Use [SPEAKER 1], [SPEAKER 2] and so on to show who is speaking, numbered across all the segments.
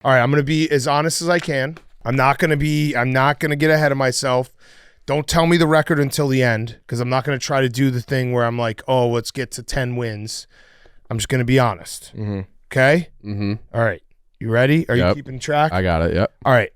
[SPEAKER 1] All right, I'm going to be as honest as I can. I'm not going to get ahead of myself. Don't tell me the record until the end, because I'm not going to try to do the thing where I'm like, oh, let's get to 10 wins. I'm just going to be honest.
[SPEAKER 2] Mm-hmm.
[SPEAKER 1] Okay?
[SPEAKER 2] Mm-hmm.
[SPEAKER 1] All right. You ready? Are you keeping track?
[SPEAKER 2] I got it, yep.
[SPEAKER 1] All right.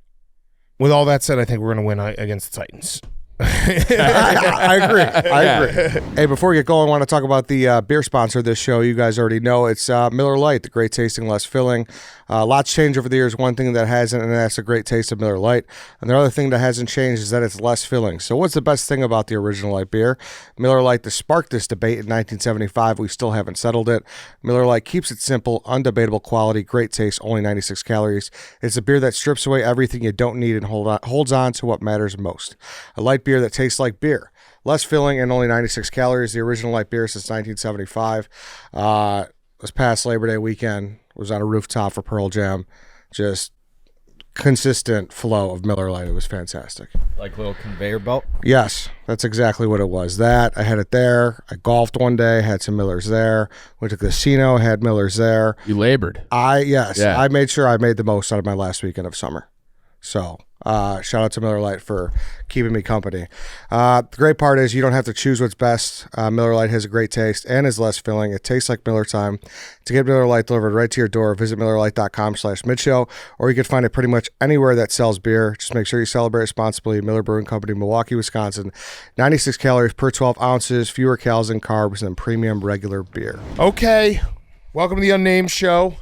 [SPEAKER 1] With all that said, I think we're going to win against the Titans.
[SPEAKER 3] I agree. Hey, before we get going, I want to talk about the beer sponsor of this show. You guys already know it's Miller Lite, the great tasting, less filling. Lots changed over the years. One thing that hasn't, and that's the great taste of Miller Lite. And the other thing that hasn't changed is that it's less filling. So what's the best thing about the original light beer? Miller Lite that sparked this debate in 1975. We still haven't settled it. Miller Lite keeps it simple, undebatable quality, great taste, only 96 calories. It's a beer that strips away everything you don't need and holds on to what matters most. A light beer that tastes like beer. Less filling and only 96 calories. The original light beer since 1975. This past Labor Day weekend was on a rooftop for Pearl Jam. Just consistent flow of Miller Lite. It was fantastic.
[SPEAKER 4] Like a little conveyor belt?
[SPEAKER 3] Yes, that's exactly what it was. That, I had it there. I golfed one day, had some Millers there. Went to the casino, had Millers there.
[SPEAKER 2] You labored.
[SPEAKER 3] I made sure I made the most out of my last weekend of summer. So shout out to Miller Lite for keeping me company. The great part is you don't have to choose what's best. Miller Lite has a great taste and is less filling. It tastes like Miller time. To get Miller Lite delivered right to your door, visit MillerLite.com/midshow, or you can find it pretty much anywhere that sells beer. Just make sure you celebrate responsibly. Miller Brewing Company, Milwaukee, Wisconsin. 96 calories per 12 ounces, fewer calories and carbs than premium regular beer.
[SPEAKER 1] Okay. Welcome to the Unnamed Show.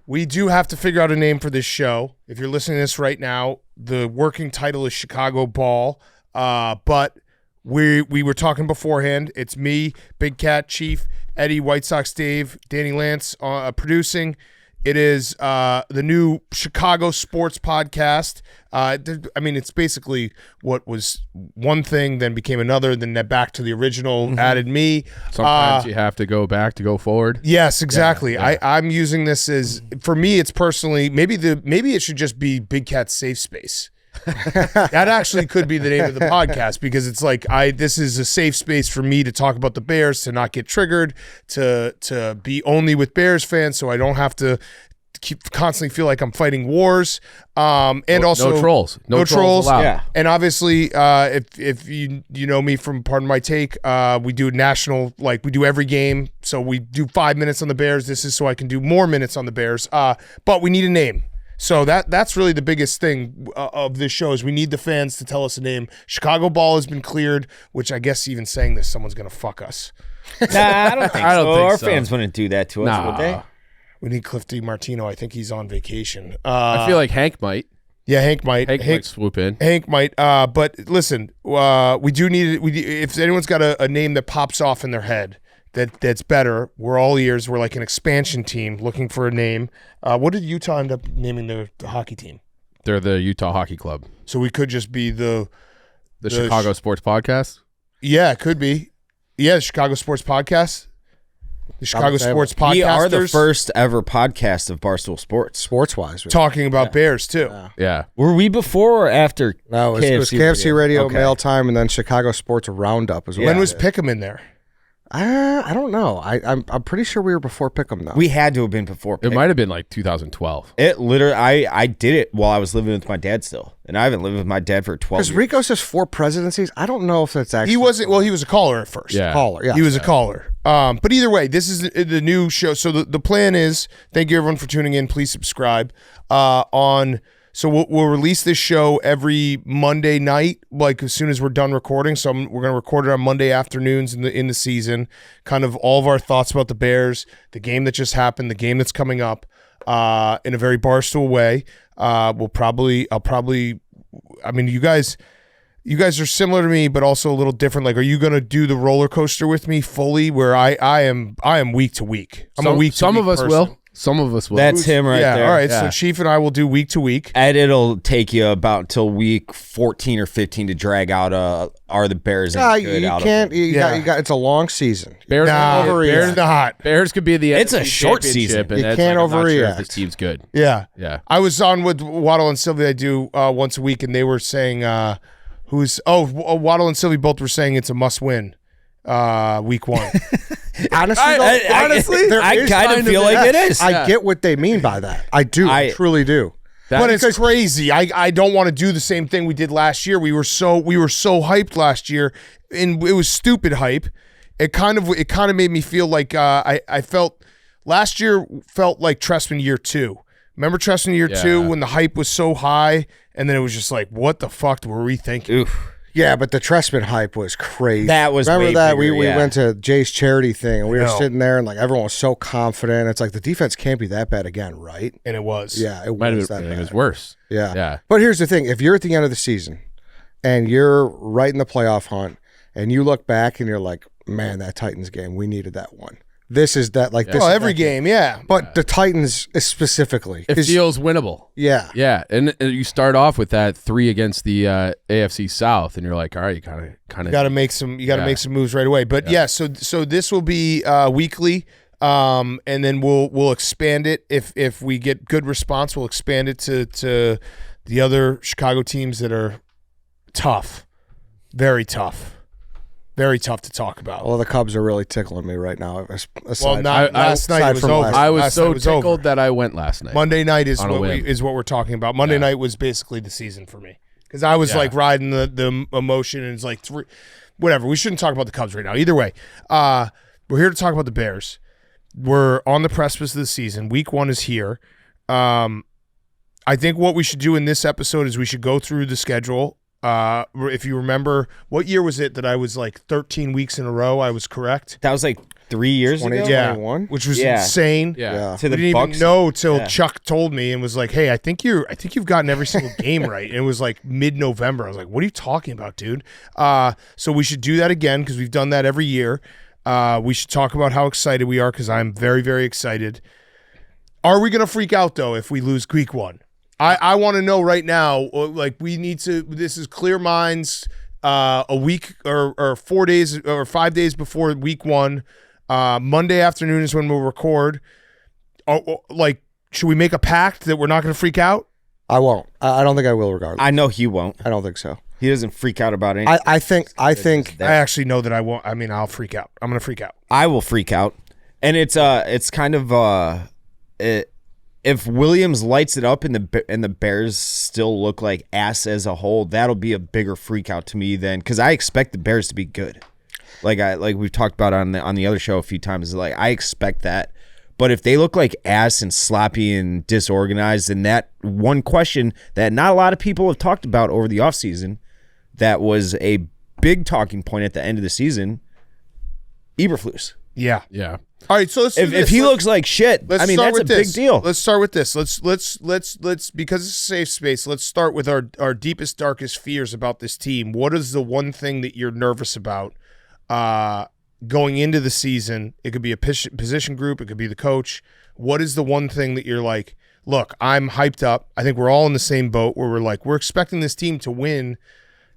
[SPEAKER 1] We do have to figure out a name for this show. If you're listening to this right now, the working title is Chicago Ball. But we were talking beforehand. It's me, Big Cat, Chief, Eddie, White Sox Dave, Danny Lance producing. It is the new Chicago Sports podcast. It's basically what was one thing, then became another, then back to the original, added me.
[SPEAKER 2] Sometimes you have to go back to go forward.
[SPEAKER 1] Yes, exactly.
[SPEAKER 2] Yeah.
[SPEAKER 1] I'm using this as, for me, it's personally, maybe it should just be Big Cat's Safe Space. That actually could be the name of the podcast, because it's like this is a safe space for me to talk about the Bears, to not get triggered, to be only with Bears fans, so I don't have to constantly feel like I'm fighting wars. And also
[SPEAKER 2] no trolls, no trolls allowed.
[SPEAKER 1] Yeah. And obviously, if you know me from Pardon My Take, we do national, like we do every game, so we do 5 minutes on the Bears. This is so I can do more minutes on the Bears. But we need a name. So that's really the biggest thing of this show, is we need the fans to tell us a name. Chicago Ball has been cleared, which I guess even saying this, someone's going to fuck us.
[SPEAKER 4] Nah, I don't think so. Our fans wouldn't do that to us, would they?
[SPEAKER 1] We need Cliff DiMartino. I think he's on vacation.
[SPEAKER 2] I feel like Hank might.
[SPEAKER 1] Yeah, Hank might.
[SPEAKER 2] Hank might swoop in.
[SPEAKER 1] Hank might. But listen, we do need it. If anyone's got a name that pops off in their head, that's better, we're all ears. We're like an expansion team looking for a name. What did Utah end up naming the hockey team?
[SPEAKER 2] They're the Utah Hockey Club.
[SPEAKER 1] So we could just be the
[SPEAKER 2] Chicago Sports Podcast?
[SPEAKER 1] Yeah, it could be. Yeah, the Chicago Sports Podcast. The Chicago Sports Podcasters.
[SPEAKER 4] We are the first ever podcast of Barstool Sports.
[SPEAKER 3] Sports-wise.
[SPEAKER 1] Talking about Bears, too.
[SPEAKER 2] Yeah.
[SPEAKER 4] Were we before or after
[SPEAKER 3] No, it was KFC Radio, Mail Time, and then Chicago Sports Roundup as well.
[SPEAKER 1] When was Pick'em in there?
[SPEAKER 3] I don't know. I'm pretty sure we were before Pick'em, though.
[SPEAKER 4] We had to have been before Pick'em.
[SPEAKER 2] It might have been like 2012.
[SPEAKER 4] It literally, I did it while I was living with my dad still. And I haven't lived with my dad for 12 years.
[SPEAKER 3] Because Rico says 4 presidencies. I don't know if that's actually...
[SPEAKER 1] He was a caller at first.
[SPEAKER 2] Yeah.
[SPEAKER 3] Caller, yeah.
[SPEAKER 1] He was a caller. But either way, this is the new show. So the plan is, thank you everyone for tuning in. Please subscribe. So we'll release this show every Monday night, like as soon as we're done recording. So we're going to record it on Monday afternoons in the season. Kind of all of our thoughts about the Bears, the game that just happened, the game that's coming up, in a very Barstool way. You guys are similar to me, but also a little different. Like, are you going to do the roller coaster with me fully? Where I am week to week.
[SPEAKER 2] Some of us will. Some of us will.
[SPEAKER 4] That's him right there.
[SPEAKER 1] All right, so Chief and I will do week to week.
[SPEAKER 4] And it'll take you about till week 14 or 15 to drag out are the Bears any good out
[SPEAKER 3] can't.
[SPEAKER 4] of it.
[SPEAKER 3] You got. It's a long season.
[SPEAKER 2] Bears Bears could be the
[SPEAKER 4] It's a short season.
[SPEAKER 2] And
[SPEAKER 3] You can't overreact.
[SPEAKER 2] If this team's good.
[SPEAKER 1] Yeah.
[SPEAKER 2] Yeah.
[SPEAKER 1] I was on with Waddle and Sylvie. I do once a week, and they were saying Waddle and Sylvie both were saying it's a must win. Week 1.
[SPEAKER 3] Honestly,
[SPEAKER 4] I kind of feel like it is.
[SPEAKER 3] I get what they mean by that. I do. I truly do.
[SPEAKER 1] But it's crazy. I don't want to do the same thing we did last year. We were so hyped last year, and it was stupid hype. It kind of made me feel like I felt last year felt like Trestman year 2. Remember Trestman year 2 when the hype was so high, and then it was just like, what the fuck were we thinking?
[SPEAKER 4] Oof.
[SPEAKER 3] Yeah, but the Trestman hype was crazy.
[SPEAKER 4] That was
[SPEAKER 3] remember
[SPEAKER 4] way
[SPEAKER 3] that
[SPEAKER 4] bigger,
[SPEAKER 3] we went to Jay's charity thing, and we were sitting there, and like everyone was so confident. It's like the defense can't be that bad again, right?
[SPEAKER 1] And it was.
[SPEAKER 3] Yeah, it
[SPEAKER 2] Might
[SPEAKER 3] was
[SPEAKER 2] have
[SPEAKER 3] that
[SPEAKER 2] been,
[SPEAKER 3] bad.
[SPEAKER 2] it was worse.
[SPEAKER 3] Yeah. But here's the thing: if you're at the end of the season, and you're right in the playoff hunt, and you look back and you're like, man, that Titans game, we needed that one. This is that like this.
[SPEAKER 1] Oh,
[SPEAKER 3] is
[SPEAKER 1] every
[SPEAKER 3] that
[SPEAKER 1] game, yeah.
[SPEAKER 3] But the Titans specifically,
[SPEAKER 2] It feels winnable.
[SPEAKER 3] Yeah,
[SPEAKER 2] Yeah, and you start off with that 3 against the AFC South, and you're like, all right, you kind of
[SPEAKER 1] got to make some moves right away. But so this will be weekly, and then we'll expand it if we get good response. We'll expand it to the other Chicago teams that are tough, very tough. Very tough to talk about.
[SPEAKER 3] Well, the Cubs are really tickling me right now.
[SPEAKER 1] Well, last night it was over.
[SPEAKER 2] I was so tickled that I went last night.
[SPEAKER 1] Monday night is what we're talking about. Monday night was basically the season for me because I was like riding the emotion, and it's like whatever. We shouldn't talk about the Cubs right now. Either way, we're here to talk about the Bears. We're on the precipice of the season. Week 1 is here. I think what we should do in this episode is we should go through the schedule. If you remember, what year was it that I was like 13 weeks in a row? I was correct.
[SPEAKER 4] That was like 3 years ago.
[SPEAKER 1] Yeah, which was insane.
[SPEAKER 2] Yeah.
[SPEAKER 4] To the
[SPEAKER 1] we didn't
[SPEAKER 4] Bucks.
[SPEAKER 1] even know till Chuck told me and was like, "Hey, I think you've gotten every single game right." And it was like mid-November. I was like, "What are you talking about, dude?" So we should do that again because we've done that every year. We should talk about how excited we are because I'm very, very excited. Are we gonna freak out though if we lose week 1? I want to know right now, like we need to, this is clear minds, a week or 4 days or 5 days before week 1, Monday afternoon is when we'll record. Like, should we make a pact that we're not going to freak out?
[SPEAKER 3] I won't. I don't think I will regardless.
[SPEAKER 4] I know he won't.
[SPEAKER 3] I don't think so.
[SPEAKER 4] He doesn't freak out about anything.
[SPEAKER 3] I think
[SPEAKER 1] I actually know that I won't. I mean, I'll freak out. I'm going to freak out.
[SPEAKER 4] I will freak out. And it's kind of if Williams lights it up and the Bears still look like ass as a whole, that'll be a bigger freak out to me than, because I expect the Bears to be good. Like we've talked about on the other show a few times. Like I expect that, but if they look like ass and sloppy and disorganized, then that one question that not a lot of people have talked about over the offseason, that was a big talking point at the end of the season, Eberflus.
[SPEAKER 1] Yeah. All right, so
[SPEAKER 4] if he looks like shit, I mean that's a big deal.
[SPEAKER 1] Let's start with this. Let's because it's a safe space. Let's start with our deepest, darkest fears about this team. What is the one thing that you're nervous about going into the season? It could be a position group. It could be the coach. What is the one thing that you're like, look, I'm hyped up. I think we're all in the same boat where we're expecting this team to win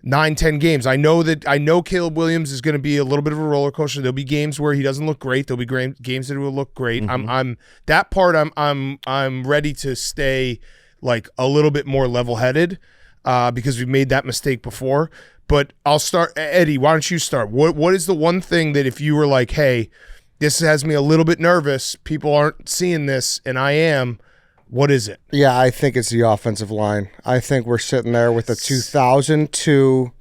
[SPEAKER 1] 9-10 games. I know Caleb Williams is going to be a little bit of a roller coaster. There'll be games where he doesn't look great. There'll be games that will look great.
[SPEAKER 4] Mm-hmm.
[SPEAKER 1] I'm that part. I'm ready to stay like a little bit more level-headed because we've made that mistake before. But I'll start. Eddie, why don't you start? What is the one thing that if you were like, hey, this has me a little bit nervous, people aren't seeing this, and I am. What is it?
[SPEAKER 3] Yeah, I think it's the offensive line. I think we're sitting there with a 2002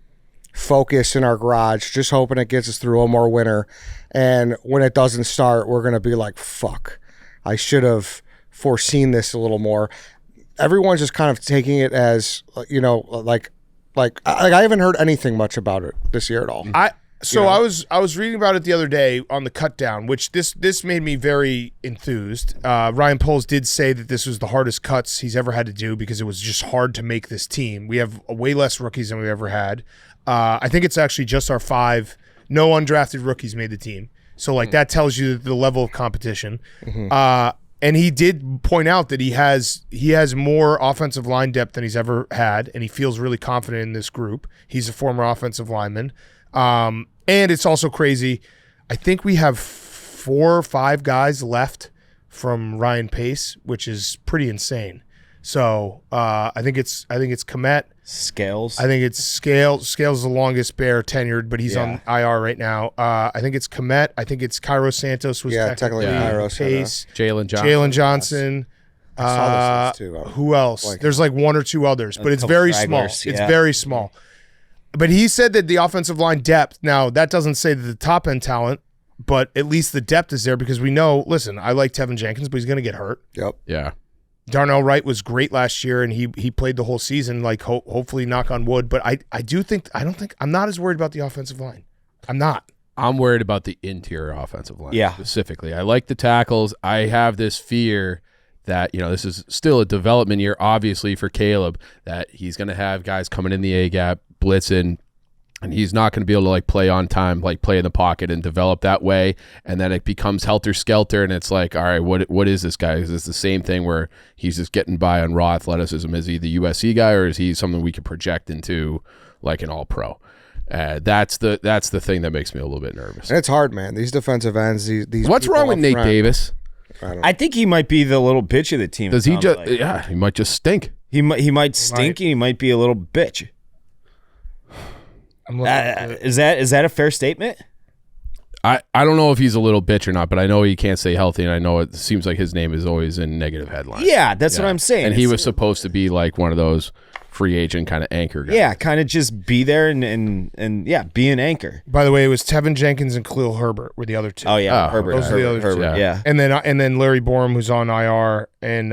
[SPEAKER 3] Focus in our garage, just hoping it gets us through one more winter. And when it doesn't start, we're going to be like, fuck, I should have foreseen this a little more. Everyone's just kind of taking it as, like I haven't heard anything much about it this year at all.
[SPEAKER 1] I was reading about it the other day on the cut down, which this made me very enthused. Ryan Poles did say that this was the hardest cuts he's ever had to do because it was just hard to make this team. We have way less rookies than we've ever had. I think it's actually just our 5 no undrafted rookies made the team. So that tells you the level of competition. Mm-hmm. And he did point out that he has more offensive line depth than he's ever had, and he feels really confident in this group. He's a former offensive lineman. And it's also crazy. I think we have 4 or 5 guys left from Ryan Pace, which is pretty insane. So I think it's Kmet.
[SPEAKER 4] Scales.
[SPEAKER 1] I think it's Scales. Scales is the longest Bear tenured, but he's on IR right now. I think it's Kmet. I think it's Cairo Santos was technically
[SPEAKER 3] Kairos,
[SPEAKER 1] Pace.
[SPEAKER 2] Jalen Johnson.
[SPEAKER 1] Jalen Johnson.
[SPEAKER 3] I saw those too.
[SPEAKER 1] Who else? There's like one or two others, but it's
[SPEAKER 4] couple
[SPEAKER 1] very small.
[SPEAKER 4] stragglers,
[SPEAKER 1] It's
[SPEAKER 4] yeah.
[SPEAKER 1] very small. But he said that the offensive line depth, now that doesn't say that the top end talent, but at least the depth is there because we know, listen, I like Tevin Jenkins, but he's going to get hurt.
[SPEAKER 3] Yep.
[SPEAKER 2] Yeah.
[SPEAKER 1] Darnell Wright was great last year, and he played the whole season, like hopefully knock on wood. But I'm not as worried about the offensive line. I'm not.
[SPEAKER 2] I'm worried about the interior offensive line specifically. I like the tackles. I have this fear that, this is still a development year, obviously, for Caleb, that he's going to have guys coming in the A-gap, blitzing, and he's not going to be able to play on time, play in the pocket and develop that way. And then it becomes helter-skelter, and it's like, all right, what is this guy? Is this the same thing where he's just getting by on raw athleticism? Is he the USC guy, or is he something we could project into an all-pro? That's the thing that makes me a little bit nervous.
[SPEAKER 3] And it's hard, man. These defensive ends, these
[SPEAKER 2] What's
[SPEAKER 3] people
[SPEAKER 2] wrong with
[SPEAKER 3] up
[SPEAKER 2] Nate
[SPEAKER 3] front,
[SPEAKER 2] Davis?
[SPEAKER 4] I think he might be the little bitch of the team.
[SPEAKER 2] Does he just? Yeah, he might just stink.
[SPEAKER 4] He might stink, and he might be a little bitch.
[SPEAKER 1] I'm looking
[SPEAKER 4] Is that a fair statement?
[SPEAKER 2] I don't know if he's a little bitch or not, but I know he can't stay healthy, and I know it seems like his name is always in negative headlines.
[SPEAKER 4] Yeah, that's what I'm saying.
[SPEAKER 2] And he was supposed to be like one of those free agent kind of anchor guys.
[SPEAKER 4] Yeah, kind of just be there and be an anchor.
[SPEAKER 1] By the way, it was Tevin Jenkins and Khalil Herbert were the other two.
[SPEAKER 4] Oh yeah,
[SPEAKER 2] Oh,
[SPEAKER 4] Herbert.
[SPEAKER 1] those are the other two.
[SPEAKER 4] Herbert, yeah.
[SPEAKER 1] And then Larry Borum, who's on IR, and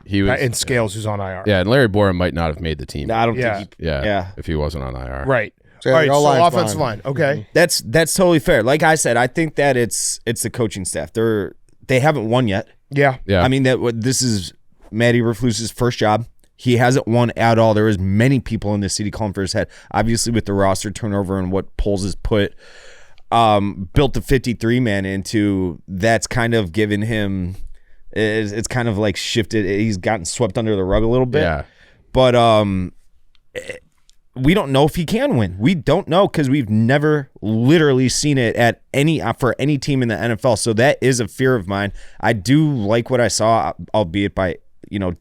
[SPEAKER 2] He was,
[SPEAKER 1] and Scales, who's on IR.
[SPEAKER 2] yeah, and Larry Borum might not have made the team.
[SPEAKER 4] No, I don't
[SPEAKER 1] Yeah.
[SPEAKER 4] think.
[SPEAKER 2] Yeah, if he wasn't on IR.
[SPEAKER 1] Right.
[SPEAKER 3] So
[SPEAKER 1] All right.
[SPEAKER 3] the
[SPEAKER 1] So
[SPEAKER 3] O-line's
[SPEAKER 1] offensive
[SPEAKER 3] fine.
[SPEAKER 1] line. Okay.
[SPEAKER 4] That's totally fair. Like I said, I think that it's the coaching staff. They haven't won yet.
[SPEAKER 1] Yeah.
[SPEAKER 2] Yeah.
[SPEAKER 4] I mean this is Matty Eberflus's first job. He hasn't won at all. There was many people in the city calling for his head. Obviously, with the roster turnover and what Poles has put, built the 53 man into, that's kind of given him. It's kind of like shifted. He's gotten swept under the rug a little bit.
[SPEAKER 2] Yeah.
[SPEAKER 4] But we don't know if he can win. We don't know because we've never literally seen it at for any team in the NFL. So that is a fear of mine. I do like what I saw, albeit by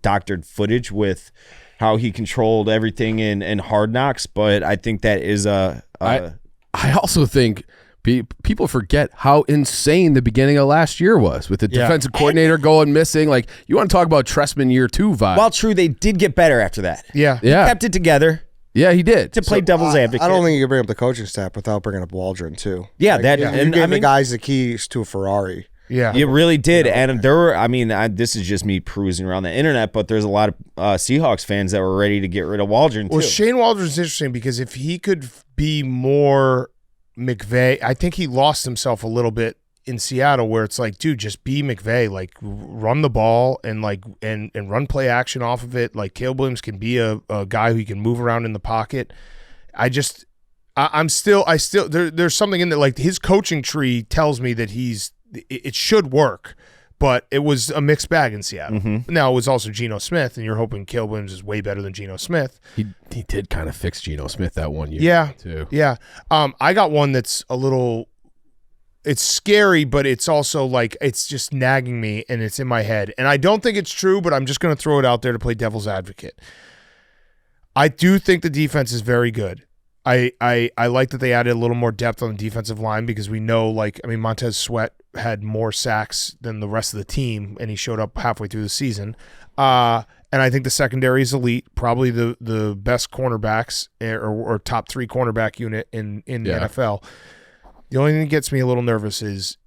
[SPEAKER 4] doctored footage with how he controlled everything in Hard Knocks. But I think that is
[SPEAKER 2] I also think people forget how insane the beginning of last year was with the defensive coordinator going missing. Like, you want to talk about Trestman year 2 vibe.
[SPEAKER 4] while true, they did get better after that.
[SPEAKER 1] Yeah.
[SPEAKER 2] yeah.
[SPEAKER 4] Kept it together
[SPEAKER 2] Yeah, he did.
[SPEAKER 4] to play devil's advocate.
[SPEAKER 3] I don't think you can bring up the coaching staff without bringing up Waldron too.
[SPEAKER 4] Yeah,
[SPEAKER 3] Like,
[SPEAKER 4] that
[SPEAKER 3] you
[SPEAKER 4] and
[SPEAKER 3] gave
[SPEAKER 4] I
[SPEAKER 3] the
[SPEAKER 4] mean,
[SPEAKER 3] guys the keys to a Ferrari.
[SPEAKER 1] Yeah.
[SPEAKER 4] you really did, and there were. I mean, this is just me perusing around the internet, but there's a lot of Seahawks fans that were ready to get rid of Waldron too.
[SPEAKER 1] Well, Shane Waldron's interesting because if he could be more McVay, I think he lost himself a little bit in Seattle, where it's like, dude, just be McVay, like run the ball and and run play action off of it. Like Caleb Williams can be a guy who can move around in the pocket. There's something in there. Like his coaching tree tells me that it should work, but it was a mixed bag in Seattle.
[SPEAKER 4] Mm-hmm.
[SPEAKER 1] Now it was also Geno Smith, and you're hoping Caleb Williams is way better than Geno Smith.
[SPEAKER 2] He did kind of fix Geno Smith that one year.
[SPEAKER 1] Yeah,
[SPEAKER 2] too.
[SPEAKER 1] Yeah. I got one that's a little. It's scary, but it's also like it's just nagging me, and it's in my head, and I don't think it's true, but I'm just going to throw it out there to play devil's advocate. I do think the defense is very good. I like that they added a little more depth on the defensive line because we know, Montez Sweat had more sacks than the rest of the team, and he showed up halfway through the season. And I think the secondary is elite, probably the best cornerbacks or top 3 cornerback unit in the NFL. The only thing that gets me a little nervous is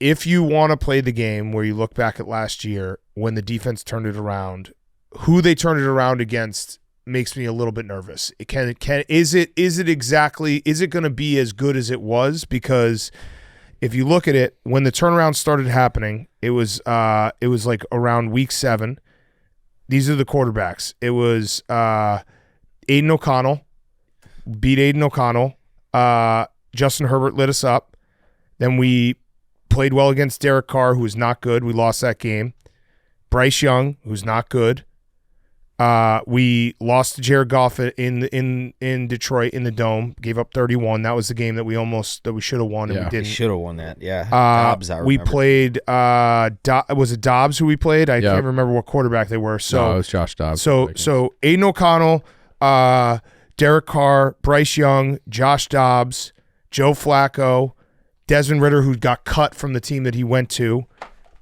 [SPEAKER 1] if you want to play the game where you look back at last year when the defense turned it around, who they turned it around against makes me a little bit nervous. Is it going to be as good as it was? Because if you look at it, when the turnaround started happening, it was like around week 7. These are the quarterbacks. It was Aiden O'Connell, beat Aiden O'Connell. Justin Herbert lit us up. Then we played well against Derek Carr, who was not good. We lost that game. Bryce Young, who's not good. We lost to Jared Goff in Detroit in the Dome. Gave up 31. That was the game that we should have won and we didn't.
[SPEAKER 4] Should have won that. Yeah. Dobbs,
[SPEAKER 1] we played. Was it Dobbs who we played? I can't remember what quarterback they were. So
[SPEAKER 2] no, it was Josh Dobbs.
[SPEAKER 1] So Aiden O'Connell, Derek Carr, Bryce Young, Josh Dobbs, Joe Flacco, Desmond Ridder, who got cut from the team that he went to.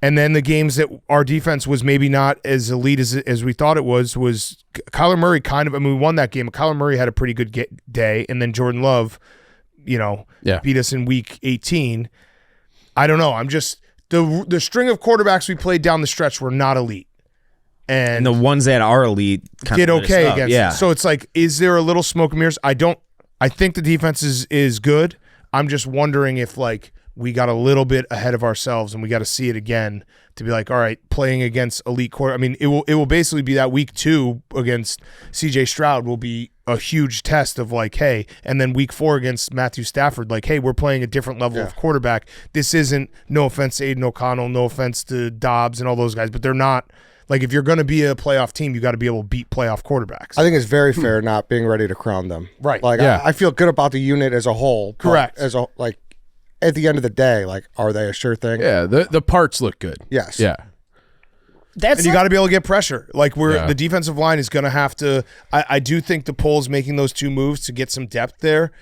[SPEAKER 1] And then the games that our defense was maybe not as elite as we thought it was Kyler Murray we won that game. Kyler Murray had a pretty good day, and then Jordan Love, beat us in week 18. I don't know. I'm just the string of quarterbacks we played down the stretch were not elite. And
[SPEAKER 4] the ones that are elite
[SPEAKER 1] did okay against them. So it's like, is there a little smoke and mirrors? I think the defense is good. I'm just wondering if we got a little bit ahead of ourselves and we got to see it again to be like, all right, playing against elite quarter. I mean, it will basically be that week 2 against CJ Stroud will be a huge test of hey, and then week 4 against Matthew Stafford, hey, we're playing a different level of quarterback. This isn't, no offense to Aiden O'Connell, no offense to Dobbs and all those guys, but they're not, if you're going to be a playoff team, you got to be able to beat playoff quarterbacks.
[SPEAKER 3] I think it's very fair not being ready to crown them.
[SPEAKER 1] Right.
[SPEAKER 3] I feel good about the unit as a whole.
[SPEAKER 1] Correct.
[SPEAKER 3] At the end of the day, are they a sure thing?
[SPEAKER 2] Yeah, the parts look good.
[SPEAKER 3] Yes.
[SPEAKER 2] Yeah.
[SPEAKER 1] And you got to be able to get pressure. The defensive line is going to have to. I do think the Poles making those 2 moves to get some depth there,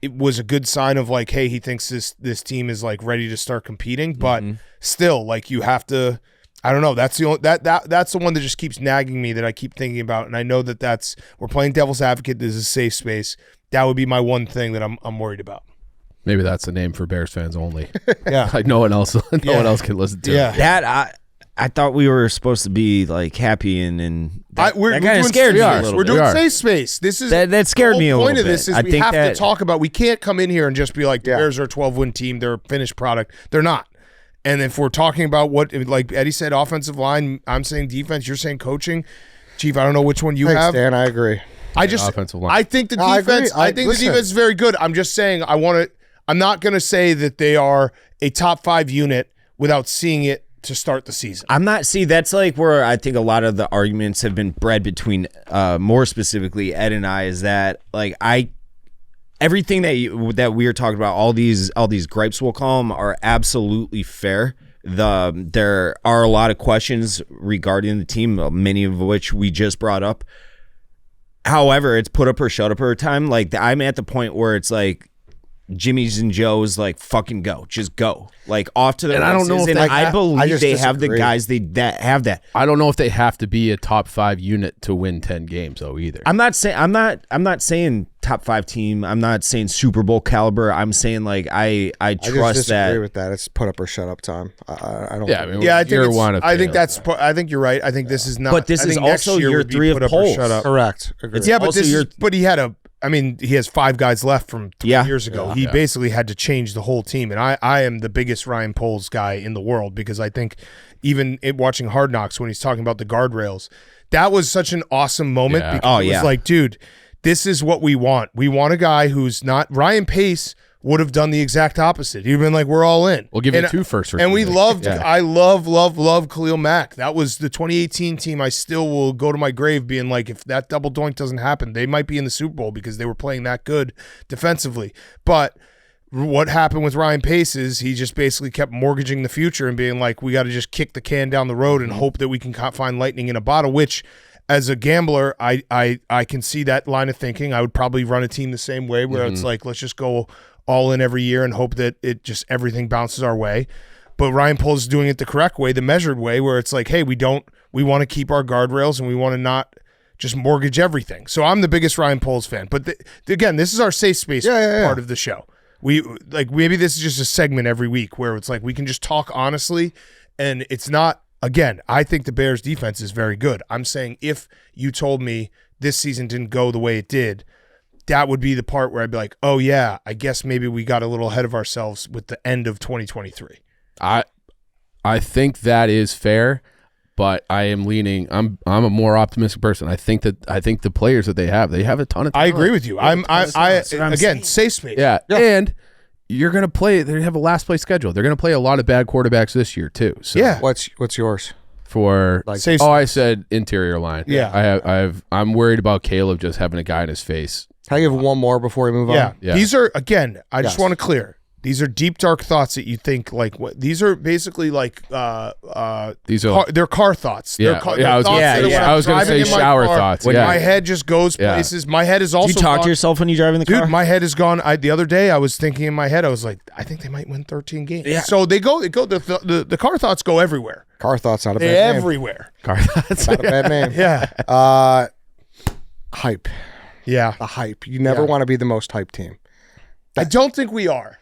[SPEAKER 1] it was a good sign of hey, he thinks this team is ready to start competing. But still, you have to. I don't know. That's the only, that's the one that just keeps nagging me that I keep thinking about. And I know that we're playing devil's advocate. This is a safe space. That would be my one thing that I'm worried about.
[SPEAKER 2] Maybe that's the name for Bears fans only.
[SPEAKER 1] Yeah,
[SPEAKER 2] no one else can listen to.
[SPEAKER 1] Yeah,
[SPEAKER 2] it.
[SPEAKER 4] That I thought we were supposed to be happy and
[SPEAKER 1] we're
[SPEAKER 4] kind of scared me a little.
[SPEAKER 1] We're doing safe space. This is
[SPEAKER 4] that scared me a little bit.
[SPEAKER 1] The point of this is we have to talk about. We can't come in here and just be like the Bears are a 12-win team. They're a finished product. They're not. And if we're talking about what, like Eddie said, offensive line, I'm saying defense. You're saying coaching. Chief, I don't know which one you have.
[SPEAKER 3] Dan, I agree.
[SPEAKER 1] I think the defense. I think the defense is very good. I'm just saying I'm not going to say that they are a top 5 unit without seeing it to start the season.
[SPEAKER 4] That's where I think a lot of the arguments have been bred between, more specifically Ed and I, is that everything that we are talking about, all these gripes we'll call them, are absolutely fair. There are a lot of questions regarding the team, many of which we just brought up. However, it's put up or shut up or time. I'm at the point where it's Jimmy's and Joe's fucking go, just go, off to the races.
[SPEAKER 2] I don't know if
[SPEAKER 4] I believe they have the guys that have that.
[SPEAKER 2] I don't know if they have to be a top 5 unit to win 10 games though either.
[SPEAKER 4] I'm not saying top 5 team. I'm not saying Super Bowl caliber. I'm saying I trust
[SPEAKER 3] I just
[SPEAKER 4] that.
[SPEAKER 3] disagree with that. It's put up or shut up time. I don't.
[SPEAKER 2] Yeah,
[SPEAKER 1] I think you're right. I think this is not.
[SPEAKER 4] But this is also year 3 of polls.
[SPEAKER 3] Correct. Agreed.
[SPEAKER 1] Yeah, but he had he has 5 guys left from 3 years ago. He basically had to change the whole team. And I am the biggest Ryan Poles guy in the world because I think even watching Hard Knocks when he's talking about the guardrails, that was such an awesome moment because it was dude, this is what we want. We want a guy who's not – Ryan Pace would have done the exact opposite. He'd have been we're all in.
[SPEAKER 2] We'll give you 2 firsts.
[SPEAKER 1] And we loved – I love Khalil Mack. That was the 2018 team. I still will go to my grave being if that double doink doesn't happen, they might be in the Super Bowl because they were playing that good defensively. But what happened with Ryan Pace is he just basically kept mortgaging the future and being we got to just kick the can down the road and hope that we can find lightning in a bottle, which – as a gambler, I can see that line of thinking. I would probably run a team the same way where it's let's just go all in every year and hope that everything bounces our way. But Ryan Poles is doing it the correct way, the measured way, where it's hey, we want to keep our guardrails and we want to not just mortgage everything. So I'm the biggest Ryan Poles fan. But again, this is our safe space part of the show. We maybe this is just a segment every week where it's we can just talk honestly, and it's not. Again, I think the Bears defense is very good. I'm saying if you told me this season didn't go the way it did, that would be the part where I'd be oh yeah, I guess maybe we got a little ahead of ourselves with the end of 2023.
[SPEAKER 2] I think that is fair, but I am leaning. I'm a more optimistic person. I think the players that they have a ton of talent.
[SPEAKER 1] I agree with you. Again, safe space.
[SPEAKER 2] Yeah. And you're going to play – they have a last place schedule. They're going to play a lot of bad quarterbacks this year too. So.
[SPEAKER 1] Yeah.
[SPEAKER 3] What's yours?
[SPEAKER 2] For
[SPEAKER 3] Like-
[SPEAKER 2] I said interior line.
[SPEAKER 1] Yeah.
[SPEAKER 2] I'm worried about Caleb just having a guy in his face.
[SPEAKER 3] Can I give one more before we move
[SPEAKER 1] Yeah.
[SPEAKER 3] on?
[SPEAKER 2] Yeah.
[SPEAKER 1] These are, again, I just
[SPEAKER 3] Yes.
[SPEAKER 1] want to clear. These are deep, dark thoughts that you think like what these are basically like
[SPEAKER 2] These are
[SPEAKER 1] they're car thoughts.
[SPEAKER 2] Yeah.
[SPEAKER 1] They're car,
[SPEAKER 2] Yeah, I was
[SPEAKER 1] thoughts
[SPEAKER 2] gonna-
[SPEAKER 1] that
[SPEAKER 4] yeah.
[SPEAKER 1] when I'm
[SPEAKER 2] I was gonna
[SPEAKER 1] driving
[SPEAKER 2] say
[SPEAKER 1] in my
[SPEAKER 2] shower
[SPEAKER 1] car,
[SPEAKER 2] thoughts,
[SPEAKER 1] When
[SPEAKER 2] yeah.
[SPEAKER 1] my head just goes
[SPEAKER 2] Yeah.
[SPEAKER 1] places. My head is
[SPEAKER 4] Do
[SPEAKER 1] also
[SPEAKER 4] you talk
[SPEAKER 1] gone-
[SPEAKER 4] to yourself when you drive in the car?
[SPEAKER 1] Dude, my head is gone. The other day I was thinking in my head, I was like, I think they might win 13 games.
[SPEAKER 4] Yeah.
[SPEAKER 1] So they go the car thoughts go everywhere.
[SPEAKER 3] Car thoughts, not a bad name.
[SPEAKER 1] Everywhere.
[SPEAKER 2] car thoughts.
[SPEAKER 3] Not a bad name.
[SPEAKER 1] Yeah.
[SPEAKER 3] Hype.
[SPEAKER 1] Yeah.
[SPEAKER 3] The hype. You never
[SPEAKER 1] Yeah.
[SPEAKER 3] want to be the most hyped team.
[SPEAKER 1] I don't think we are.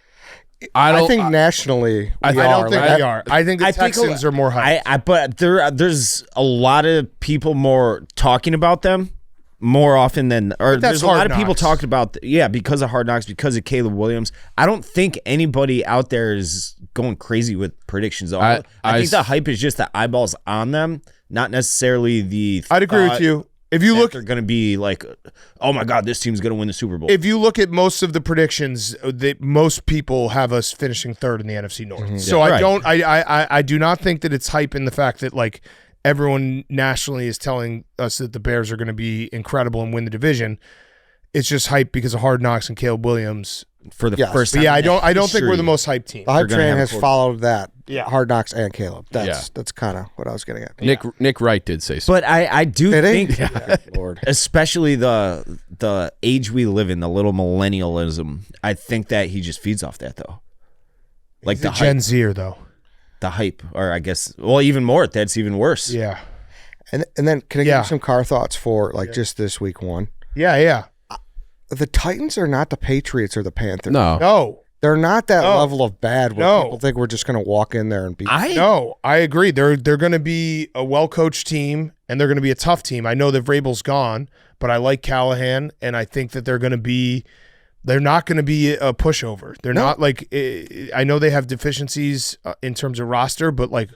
[SPEAKER 3] I think nationally,
[SPEAKER 1] I
[SPEAKER 3] we
[SPEAKER 1] don't
[SPEAKER 3] are.
[SPEAKER 1] think
[SPEAKER 3] Like,
[SPEAKER 1] we are. I think the Texans are more hyped.
[SPEAKER 4] But there's a lot of people more talking about them more often than, or
[SPEAKER 1] that's
[SPEAKER 4] there's a lot
[SPEAKER 1] Hard
[SPEAKER 4] of people
[SPEAKER 1] Knocks.
[SPEAKER 4] talking about, because of Hard Knocks, because of Caleb Williams. I don't think anybody out there is going crazy with predictions. Though. I think the hype is just the eyeballs on them, not necessarily the.
[SPEAKER 1] I'd agree with you. If you look,
[SPEAKER 4] they're going to be like, oh my God, this team's going to win the Super Bowl.
[SPEAKER 1] if you look at most of the predictions, most people have us finishing third in the NFC North. So
[SPEAKER 4] Yeah.
[SPEAKER 1] I
[SPEAKER 4] Right.
[SPEAKER 1] don't. I do not think that it's hype in the fact that like everyone nationally is telling us that the Bears are going to be incredible and win the division. It's just hype because of Hard Knocks and Caleb Williams.
[SPEAKER 4] for the
[SPEAKER 3] Yes.
[SPEAKER 4] first
[SPEAKER 1] But
[SPEAKER 4] time.
[SPEAKER 1] yeah,
[SPEAKER 4] in
[SPEAKER 1] I don't think we're the
[SPEAKER 4] history.
[SPEAKER 1] most hyped team.
[SPEAKER 3] the hype
[SPEAKER 4] They're gonna
[SPEAKER 3] train
[SPEAKER 4] have a
[SPEAKER 3] has
[SPEAKER 4] quarter-
[SPEAKER 3] followed that.
[SPEAKER 1] Yeah.
[SPEAKER 3] Hard Knocks and Caleb. That's kind of what I was getting at.
[SPEAKER 2] Nick Wright did say so.
[SPEAKER 4] But I do
[SPEAKER 3] Did he?
[SPEAKER 4] think,
[SPEAKER 3] Lord.
[SPEAKER 4] especially the age we live in, the little millennialism, I think that he just feeds off that though. Like
[SPEAKER 1] The Gen Zer though.
[SPEAKER 4] the hype, or I guess, well, even more. That's even worse.
[SPEAKER 1] Yeah.
[SPEAKER 3] And then can I give
[SPEAKER 1] Yeah.
[SPEAKER 3] you some car thoughts for like just this week one?
[SPEAKER 1] Yeah. Yeah.
[SPEAKER 3] The Titans are not the Patriots or the Panthers.
[SPEAKER 2] no.
[SPEAKER 1] No.
[SPEAKER 3] They're not that
[SPEAKER 1] No.
[SPEAKER 3] level of bad where
[SPEAKER 1] No.
[SPEAKER 3] people think we're just going to walk in there and beat.
[SPEAKER 1] No, I agree. They're going to be a well-coached team, and they're going to be a tough team. I know that Vrabel's gone, but I like Callahan, and I think that they're not going to be a pushover. They're not like I know they have deficiencies in terms of roster, but like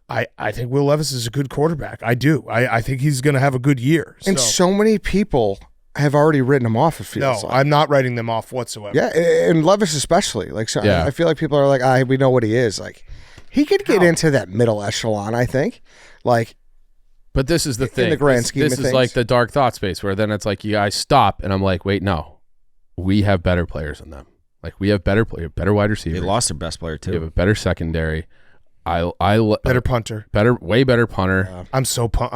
[SPEAKER 1] I think Will Levis is a good quarterback. I do. I think he's going to have a good year.
[SPEAKER 3] And so many people have already written him off, it feels like.
[SPEAKER 1] I'm not writing them off whatsoever.
[SPEAKER 3] Yeah, and Levis especially. Like, so
[SPEAKER 2] Yeah.
[SPEAKER 3] I feel like people are like, we know what he is. Like, he could get into that middle echelon, I think. Like,
[SPEAKER 2] But this is the thing.
[SPEAKER 3] the grand scheme
[SPEAKER 2] this
[SPEAKER 3] of
[SPEAKER 2] is
[SPEAKER 3] things.
[SPEAKER 2] like the dark thought space where then it's like you guys stop and I'm like, wait, no. We have better players than them. Like we have better wide receivers.
[SPEAKER 4] They lost their best player
[SPEAKER 2] We have
[SPEAKER 4] too.
[SPEAKER 2] a better secondary.
[SPEAKER 1] Better punter.
[SPEAKER 2] Way better punter.
[SPEAKER 1] I'm so pumped.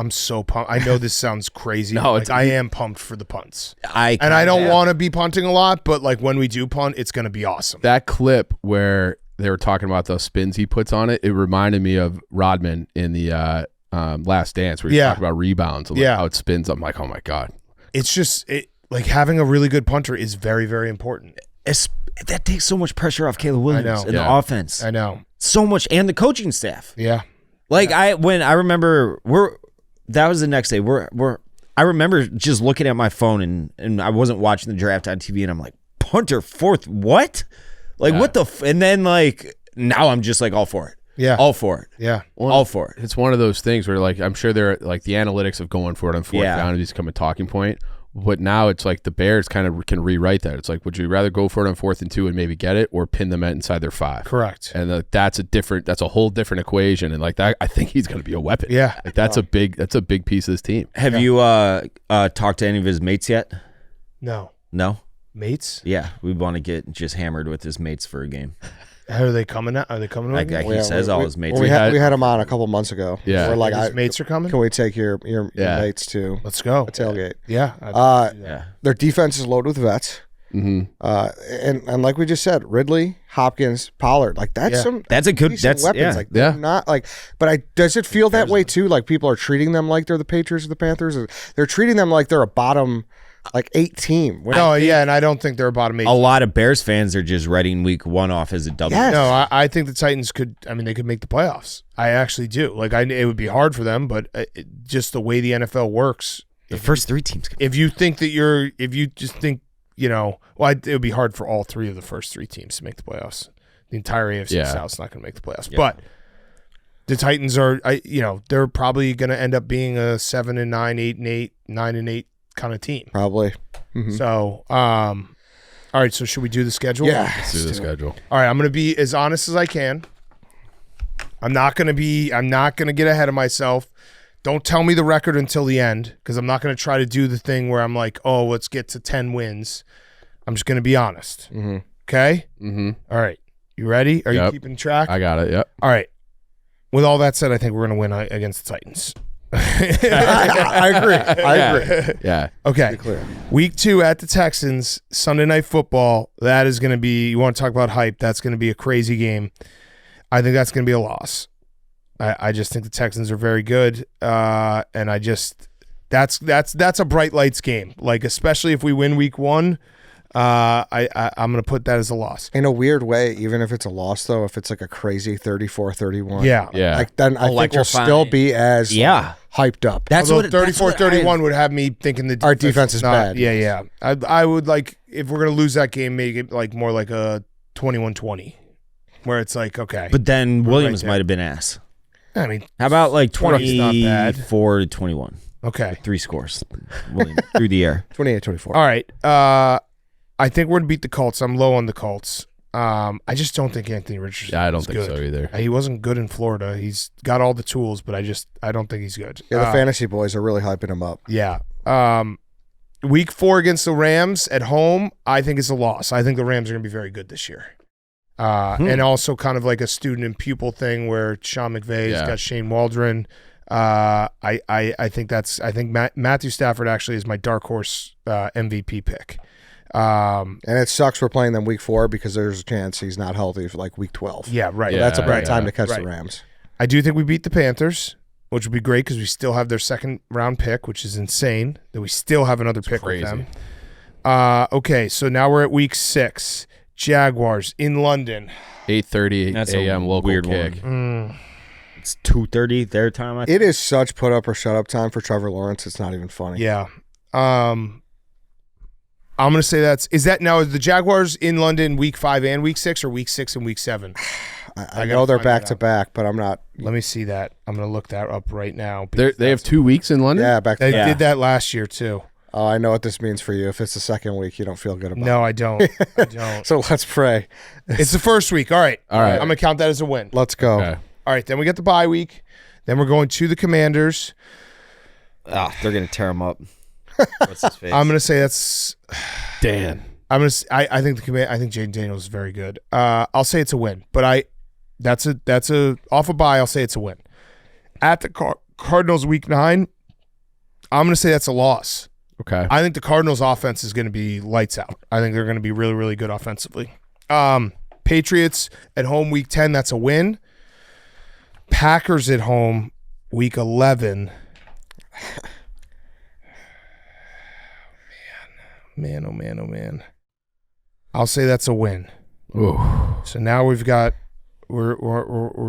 [SPEAKER 1] I know this sounds crazy.
[SPEAKER 2] No,
[SPEAKER 1] like,
[SPEAKER 2] it's-
[SPEAKER 1] I am pumped for the punts.
[SPEAKER 4] I
[SPEAKER 1] don't want to be punting a lot, but like when we do punt, it's going to be awesome.
[SPEAKER 2] That clip where they were talking about those spins he puts on it, it reminded me of Rodman in the Last Dance where he talked about rebounds and like how it spins. I'm like, oh my God.
[SPEAKER 1] It's just like having a really good punter is very, very important.
[SPEAKER 4] that takes so much pressure off Caleb Williams
[SPEAKER 1] know.
[SPEAKER 4] in the offense.
[SPEAKER 1] I know.
[SPEAKER 4] So much, and the coaching staff.
[SPEAKER 1] Yeah.
[SPEAKER 4] Like I remember that was the next day. I remember just looking at my phone and I wasn't watching the draft on TV and I'm like, punter fourth, what? Like what the and then like now I'm just like all for it.
[SPEAKER 1] Yeah.
[SPEAKER 4] All for it.
[SPEAKER 1] Yeah.
[SPEAKER 4] All for it.
[SPEAKER 2] It's one of those things where like I'm sure they're like the analytics of going for it on fourth
[SPEAKER 4] Yeah.
[SPEAKER 2] down has become a talking point. But now it's like the Bears kind of can rewrite that. It's like, would you rather go for it on 4th and 2 and maybe get it, or pin them inside their 5?
[SPEAKER 1] Correct.
[SPEAKER 2] And that's a whole different equation. And like that, I think he's going to be a weapon.
[SPEAKER 1] Yeah.
[SPEAKER 2] like that's a big piece of this team.
[SPEAKER 4] Have you talked to any of his mates yet?
[SPEAKER 1] No.
[SPEAKER 4] No?
[SPEAKER 1] Mates?
[SPEAKER 4] Yeah. We want to get just hammered with his mates for a game.
[SPEAKER 1] How are they coming out? Are they coming
[SPEAKER 4] Like
[SPEAKER 1] out?
[SPEAKER 4] he says all his mates.
[SPEAKER 3] We
[SPEAKER 2] had-
[SPEAKER 3] had him on a couple months ago.
[SPEAKER 2] Yeah.
[SPEAKER 3] We're like,
[SPEAKER 1] His mates are coming?
[SPEAKER 3] can we take your
[SPEAKER 2] Yeah.
[SPEAKER 3] mates to
[SPEAKER 1] Let's go.
[SPEAKER 3] a tailgate?
[SPEAKER 1] Yeah.
[SPEAKER 4] Yeah.
[SPEAKER 3] Their defense is loaded with vets.
[SPEAKER 2] Mm-hmm.
[SPEAKER 3] And like we just said, Ridley, Hopkins, Pollard, like that's
[SPEAKER 1] Yeah.
[SPEAKER 4] That's a good
[SPEAKER 3] decent weapons.
[SPEAKER 4] yeah.
[SPEAKER 3] Like they're
[SPEAKER 2] Yeah.
[SPEAKER 3] not like, but does it feel that way too? Like people are treating them like they're the Patriots or the Panthers. Or they're treating them like they're a bottom, like 8 team. When
[SPEAKER 1] No, yeah, and I don't think they're a bottom 8.
[SPEAKER 4] A lot of Bears fans are just writing week 1 off as a W.
[SPEAKER 3] Yes.
[SPEAKER 1] No, I think the Titans they could make the playoffs. I actually do. Like, it would be hard for them, but just the way the NFL works.
[SPEAKER 4] The first 3 teams.
[SPEAKER 1] If you think that if you just think, it would be hard for all 3 of the first 3 teams to make the playoffs. The entire AFC South's not going to make the playoffs.
[SPEAKER 4] Yeah.
[SPEAKER 1] But the Titans are, they're probably going to end up being a 7-9, 8-8, 9-8 kind of team.
[SPEAKER 3] probably.
[SPEAKER 1] So, all right. So should we do the schedule?
[SPEAKER 3] Yeah.
[SPEAKER 2] Let's do the schedule.
[SPEAKER 1] All right. I'm going to be as honest as I can. I'm not going to get ahead of myself. Don't tell me the record until the end, because I'm not going to try to do the thing where I'm like, oh, let's get to 10 wins. I'm just going to be honest.
[SPEAKER 3] Mm-hmm.
[SPEAKER 1] Okay?
[SPEAKER 2] Mm-hmm.
[SPEAKER 1] All right. You ready? Are you keeping track?
[SPEAKER 2] I got it. Yep.
[SPEAKER 1] All right. With all that said, I think we're going to win against the Titans.
[SPEAKER 3] I agree.
[SPEAKER 2] Yeah.
[SPEAKER 1] Okay.
[SPEAKER 3] Clear.
[SPEAKER 1] Week 2 at the Texans, Sunday Night Football. That is going to be, you want to talk about hype, that's going to be a crazy game. I think that's going to be a loss. I just think the Texans are very good, and I just that's a bright lights game. Like, especially if we win Week 1, I'm going to put that as a loss.
[SPEAKER 3] In a weird way, even if it's a loss, though, if it's like a crazy 34-31,
[SPEAKER 2] Yeah.
[SPEAKER 3] like, then I think we'll still be as hyped up.
[SPEAKER 4] That's
[SPEAKER 1] Although
[SPEAKER 4] what
[SPEAKER 1] 34-31 would have me thinking the
[SPEAKER 3] Our defense is
[SPEAKER 1] not,
[SPEAKER 3] bad.
[SPEAKER 1] Yeah. I would, like, if we're going to lose that game, make it like more like a 21-20, where it's like, okay.
[SPEAKER 4] But then Williams
[SPEAKER 1] there.
[SPEAKER 4] might have been ass.
[SPEAKER 1] I mean,
[SPEAKER 4] How about like
[SPEAKER 1] 20's not bad.
[SPEAKER 4] 24-21?
[SPEAKER 1] Okay.
[SPEAKER 4] 3 scores. Williams, through the air.
[SPEAKER 3] 28-24.
[SPEAKER 1] All right. I think we're going to beat the Colts. I'm low on the Colts. I just don't think Anthony Richardson
[SPEAKER 2] Yeah, I don't
[SPEAKER 1] is
[SPEAKER 2] think
[SPEAKER 1] good.
[SPEAKER 2] so either.
[SPEAKER 1] He wasn't good in Florida. He's got all the tools, but I don't think he's good.
[SPEAKER 3] Yeah, the fantasy boys are really hyping him up.
[SPEAKER 1] Yeah. Week 4 against the Rams at home, I think is a loss. I think the Rams are going to be very good this year. And also kind of like a student and pupil thing where Sean McVay's got Shane Waldron. I think Matthew Stafford actually is my dark horse MVP pick.
[SPEAKER 3] And it sucks we're playing them Week 4 because there's a chance he's not healthy for like Week 12.
[SPEAKER 1] Yeah, right.
[SPEAKER 3] So that's a bad time to catch
[SPEAKER 1] right.
[SPEAKER 3] the Rams.
[SPEAKER 1] I do think we beat the Panthers, which would be great because we still have their second round pick, which is insane that we still have another pick with them. Okay, so now we're at Week 6. Jaguars in London.
[SPEAKER 2] 8:30 a.m. local
[SPEAKER 4] weird
[SPEAKER 2] kick.
[SPEAKER 4] It's 2:30 their time. I think.
[SPEAKER 3] It is such put up or shut up time for Trevor Lawrence. It's not even funny.
[SPEAKER 1] Yeah. I'm going to say is that now the Jaguars in London Week 5 and Week 6 or Week 6 and Week 7?
[SPEAKER 3] I know they're back to back, but I'm not.
[SPEAKER 1] Let me see that. I'm going to look that up right now.
[SPEAKER 2] They have 2 weeks in London?
[SPEAKER 3] Yeah, back to
[SPEAKER 1] They
[SPEAKER 3] back.
[SPEAKER 1] did that last year too.
[SPEAKER 3] Oh, I know what this means for you. If it's the second week, you don't feel good about it.
[SPEAKER 1] No, I don't. I don't.
[SPEAKER 3] So let's pray.
[SPEAKER 1] It's the first week. All right.
[SPEAKER 2] All right.
[SPEAKER 1] I'm going to count that as a win.
[SPEAKER 3] Let's go.
[SPEAKER 2] Okay.
[SPEAKER 1] All right. Then we get the bye week. Then we're going to the Commanders.
[SPEAKER 4] They're gonna tear him up. What's his face?
[SPEAKER 1] I'm going to say that's
[SPEAKER 2] Dan.
[SPEAKER 1] I think Jaden Daniels is very good. I'll say it's a win, but that's a off a bye. I'll say it's a win. At the Cardinals Week 9, I'm going to say that's a loss.
[SPEAKER 2] Okay.
[SPEAKER 1] I think the Cardinals offense is going to be lights out. I think they're going to be really, really good offensively. Patriots at home Week 10, that's a win. Packers at home Week 11. Man, oh man, oh man. I'll say that's a win.
[SPEAKER 2] Ooh.
[SPEAKER 1] So now we're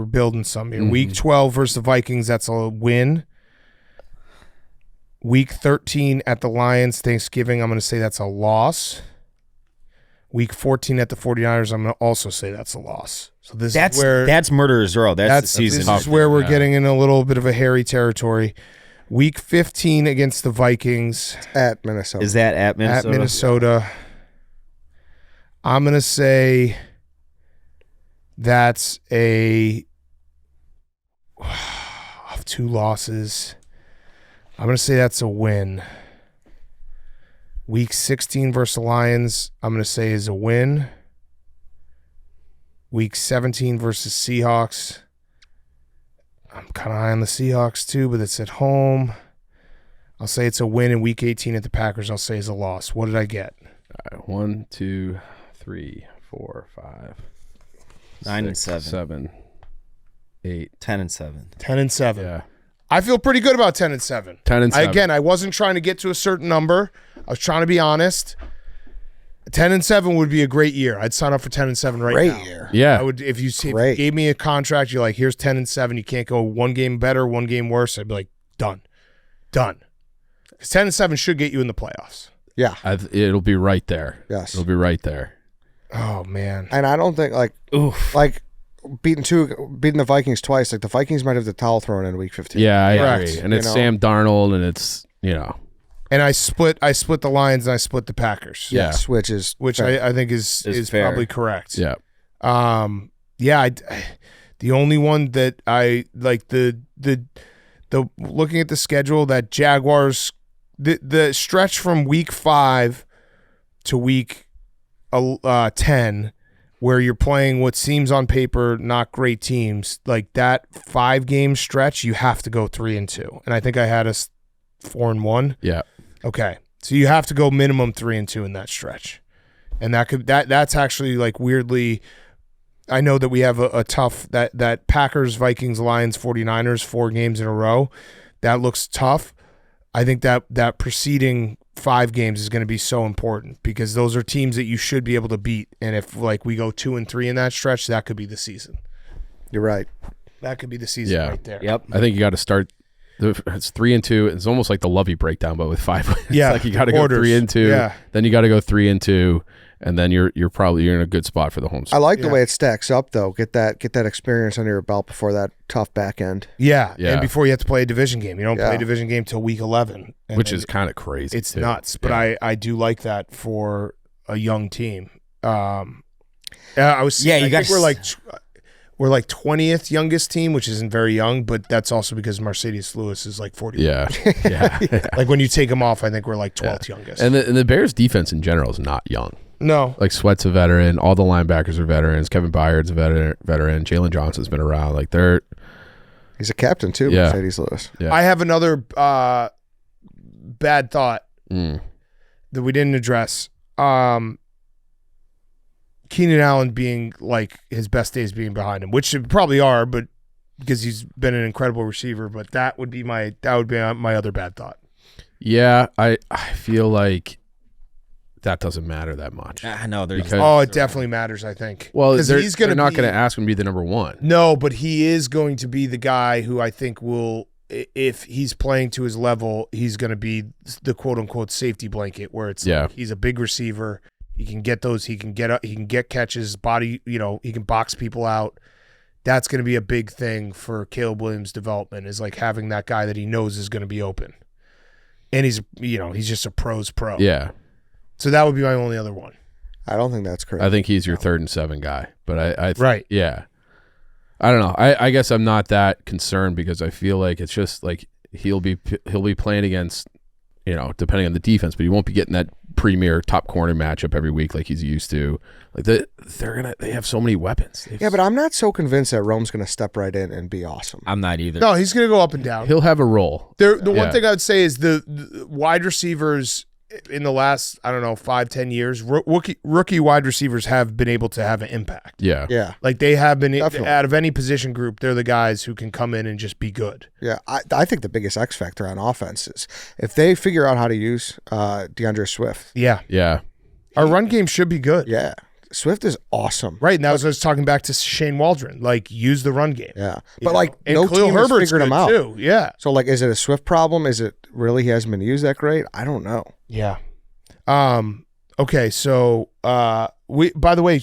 [SPEAKER 1] building some here. Week 12 versus the Vikings, that's a win. Week 13 at the Lions, Thanksgiving, I'm going to say that's a loss. Week 14 at the 49ers, I'm going to also say that's a loss. So
[SPEAKER 4] that's Murderer's Row. That's the season.
[SPEAKER 1] This is where we're getting in a little bit of a hairy territory. Week 15 against the Vikings.
[SPEAKER 3] At Minnesota.
[SPEAKER 4] Is that at Minnesota?
[SPEAKER 1] At Minnesota. I'm going to say that's of 2 losses. I'm going to say that's a win. Week 16 versus the Lions, I'm going to say is a win. Week 17 versus Seahawks. I'm kind of high on the Seahawks too, but it's at home. I'll say it's a win. In Week 18 at the Packers, I'll say is a loss. What did I get?
[SPEAKER 2] All right, 1, 2, 3, 4, 5,
[SPEAKER 4] 9 and
[SPEAKER 2] 6, 7, 8,
[SPEAKER 4] 10 and 7.
[SPEAKER 1] 10 and 7.
[SPEAKER 2] Yeah.
[SPEAKER 1] I feel pretty good about 10 and 7.
[SPEAKER 2] 10 and 7.
[SPEAKER 1] Again, I wasn't trying to get to a certain number. I was trying to be honest. 10 and 7 would be a great year. I'd sign up for 10 and 7 right now.
[SPEAKER 3] Great year.
[SPEAKER 2] Yeah.
[SPEAKER 1] I would if you gave me a contract, you're like, here's 10 and 7. You can't go one game better, one game worse. I'd be like, done. Because 10 and 7 should get you in the playoffs.
[SPEAKER 3] Yeah.
[SPEAKER 2] It'll be right there.
[SPEAKER 3] Yes.
[SPEAKER 2] It'll be right there.
[SPEAKER 1] Oh man.
[SPEAKER 3] And I don't think beating the Vikings twice. Like the Vikings might have the towel thrown in Week 15.
[SPEAKER 2] Yeah, I
[SPEAKER 1] Correct.
[SPEAKER 2] agree. And it's
[SPEAKER 3] You know?
[SPEAKER 2] Sam Darnold, and it's
[SPEAKER 1] And I split the Lions and I split the Packers.
[SPEAKER 2] Yeah.
[SPEAKER 3] Yes, which is
[SPEAKER 1] Which
[SPEAKER 3] fair.
[SPEAKER 1] I think is
[SPEAKER 4] fair.
[SPEAKER 1] probably correct.
[SPEAKER 2] yeah.
[SPEAKER 1] The only one that I like the looking at the schedule, that Jaguars, the stretch from week 5 to week 10, where you're playing what seems on paper not great teams, like that 5-game stretch, you have to go 3-2. And I think I had us 4-1.
[SPEAKER 2] Yeah.
[SPEAKER 1] Okay. So you have to go minimum 3-2 in that stretch. And that's actually like weirdly, I know that we have a tough, that Packers, Vikings, Lions, 49ers, 4 games in a row. That looks tough. I think that preceding 5 games is going to be so important because those are teams that you should be able to beat. And if like we go 2-3 in that stretch, that could be the season.
[SPEAKER 3] You're right.
[SPEAKER 1] That could be the season right there.
[SPEAKER 4] Yep.
[SPEAKER 2] I think you got to start. It's 3-2. It's almost like the Lovey breakdown, but with 5 wins.
[SPEAKER 1] Yeah,
[SPEAKER 2] like you got to go 3-2.
[SPEAKER 1] Yeah.
[SPEAKER 2] Then you got to go 3-2, and then you're in a good spot for the home
[SPEAKER 3] I
[SPEAKER 2] stretch.
[SPEAKER 3] like the way it stacks up though. Get that experience under your belt before that tough back end.
[SPEAKER 1] Yeah.
[SPEAKER 2] Yeah.
[SPEAKER 1] And before you have to play a division game. You don't play a division game till week 11.
[SPEAKER 2] Which is kind of crazy.
[SPEAKER 1] It's
[SPEAKER 2] too.
[SPEAKER 1] nuts, but
[SPEAKER 2] Yeah.
[SPEAKER 1] I do like that for a young team. I think we're like 20th youngest team, which isn't very young, but that's also because Mercedes Lewis is like 40.
[SPEAKER 2] Yeah. Yeah.
[SPEAKER 1] Like when you take him off, I think we're like 12th youngest.
[SPEAKER 2] And the Bears defense in general is not young.
[SPEAKER 1] No.
[SPEAKER 2] Like Sweat's a veteran. All the linebackers are veterans. Kevin Byard's a veteran. Jalen Johnson's been around. Like
[SPEAKER 3] He's a captain too,
[SPEAKER 2] Yeah.
[SPEAKER 3] Mercedes Lewis.
[SPEAKER 2] Yeah.
[SPEAKER 1] I have another bad thought that we didn't address. Keenan Allen being like his best days being behind him, which it probably are, but because he's been an incredible receiver. But that would be my other bad thought.
[SPEAKER 2] Yeah, I feel like that doesn't matter that much.
[SPEAKER 4] I know.
[SPEAKER 1] It definitely matters. I think.
[SPEAKER 2] Well,
[SPEAKER 1] because
[SPEAKER 2] they're not going to ask him to be the number 1.
[SPEAKER 1] No, but he is going to be the guy who I think will, if he's playing to his level, he's going to be the quote unquote safety blanket, where it's like he's a big receiver. He can get those. He can get catches. Body. He can box people out. That's going to be a big thing for Caleb Williams' development. Is like having that guy that he knows is going to be open, and he's just a pro's pro.
[SPEAKER 2] Yeah.
[SPEAKER 1] So that would be my only other one.
[SPEAKER 3] I don't think that's correct.
[SPEAKER 2] I think he's your 3rd and 7 guy, but
[SPEAKER 1] right.
[SPEAKER 2] Yeah. I don't know. I guess I'm not that concerned because I feel like it's just like he'll be playing against, depending on the defense, but he won't be getting that premier top corner matchup every week like he's used to. Like they have so many weapons.
[SPEAKER 3] Yeah, but I'm not so convinced that Rome's going to step right in and be awesome.
[SPEAKER 4] I'm not either.
[SPEAKER 1] No, he's going to go up and down.
[SPEAKER 2] He'll have a role.
[SPEAKER 1] The one thing I would say is the wide receivers in the last, 5-10 years, rookie wide receivers have been able to have an impact.
[SPEAKER 2] Yeah.
[SPEAKER 3] Yeah.
[SPEAKER 1] Like they have been,
[SPEAKER 3] Definitely.
[SPEAKER 1] out of any position group, they're the guys who can come in and just be good.
[SPEAKER 3] Yeah, I think the biggest X factor on offense is if they figure out how to use DeAndre Swift.
[SPEAKER 1] Yeah.
[SPEAKER 2] Yeah.
[SPEAKER 1] Our run game should be good.
[SPEAKER 3] Yeah, Swift is awesome.
[SPEAKER 1] Right, and that was I was talking back to Shane Waldron. Like, use the run game.
[SPEAKER 3] Yeah,
[SPEAKER 1] You
[SPEAKER 3] but
[SPEAKER 1] know?
[SPEAKER 3] like
[SPEAKER 1] And
[SPEAKER 3] no
[SPEAKER 1] Khalil
[SPEAKER 3] team has
[SPEAKER 1] Herbert's
[SPEAKER 3] figured him
[SPEAKER 1] good
[SPEAKER 3] out.
[SPEAKER 1] too. Yeah.
[SPEAKER 3] So like, is it a Swift problem? Is it really he hasn't been used that great? I don't know.
[SPEAKER 1] Yeah. Okay, so by the way,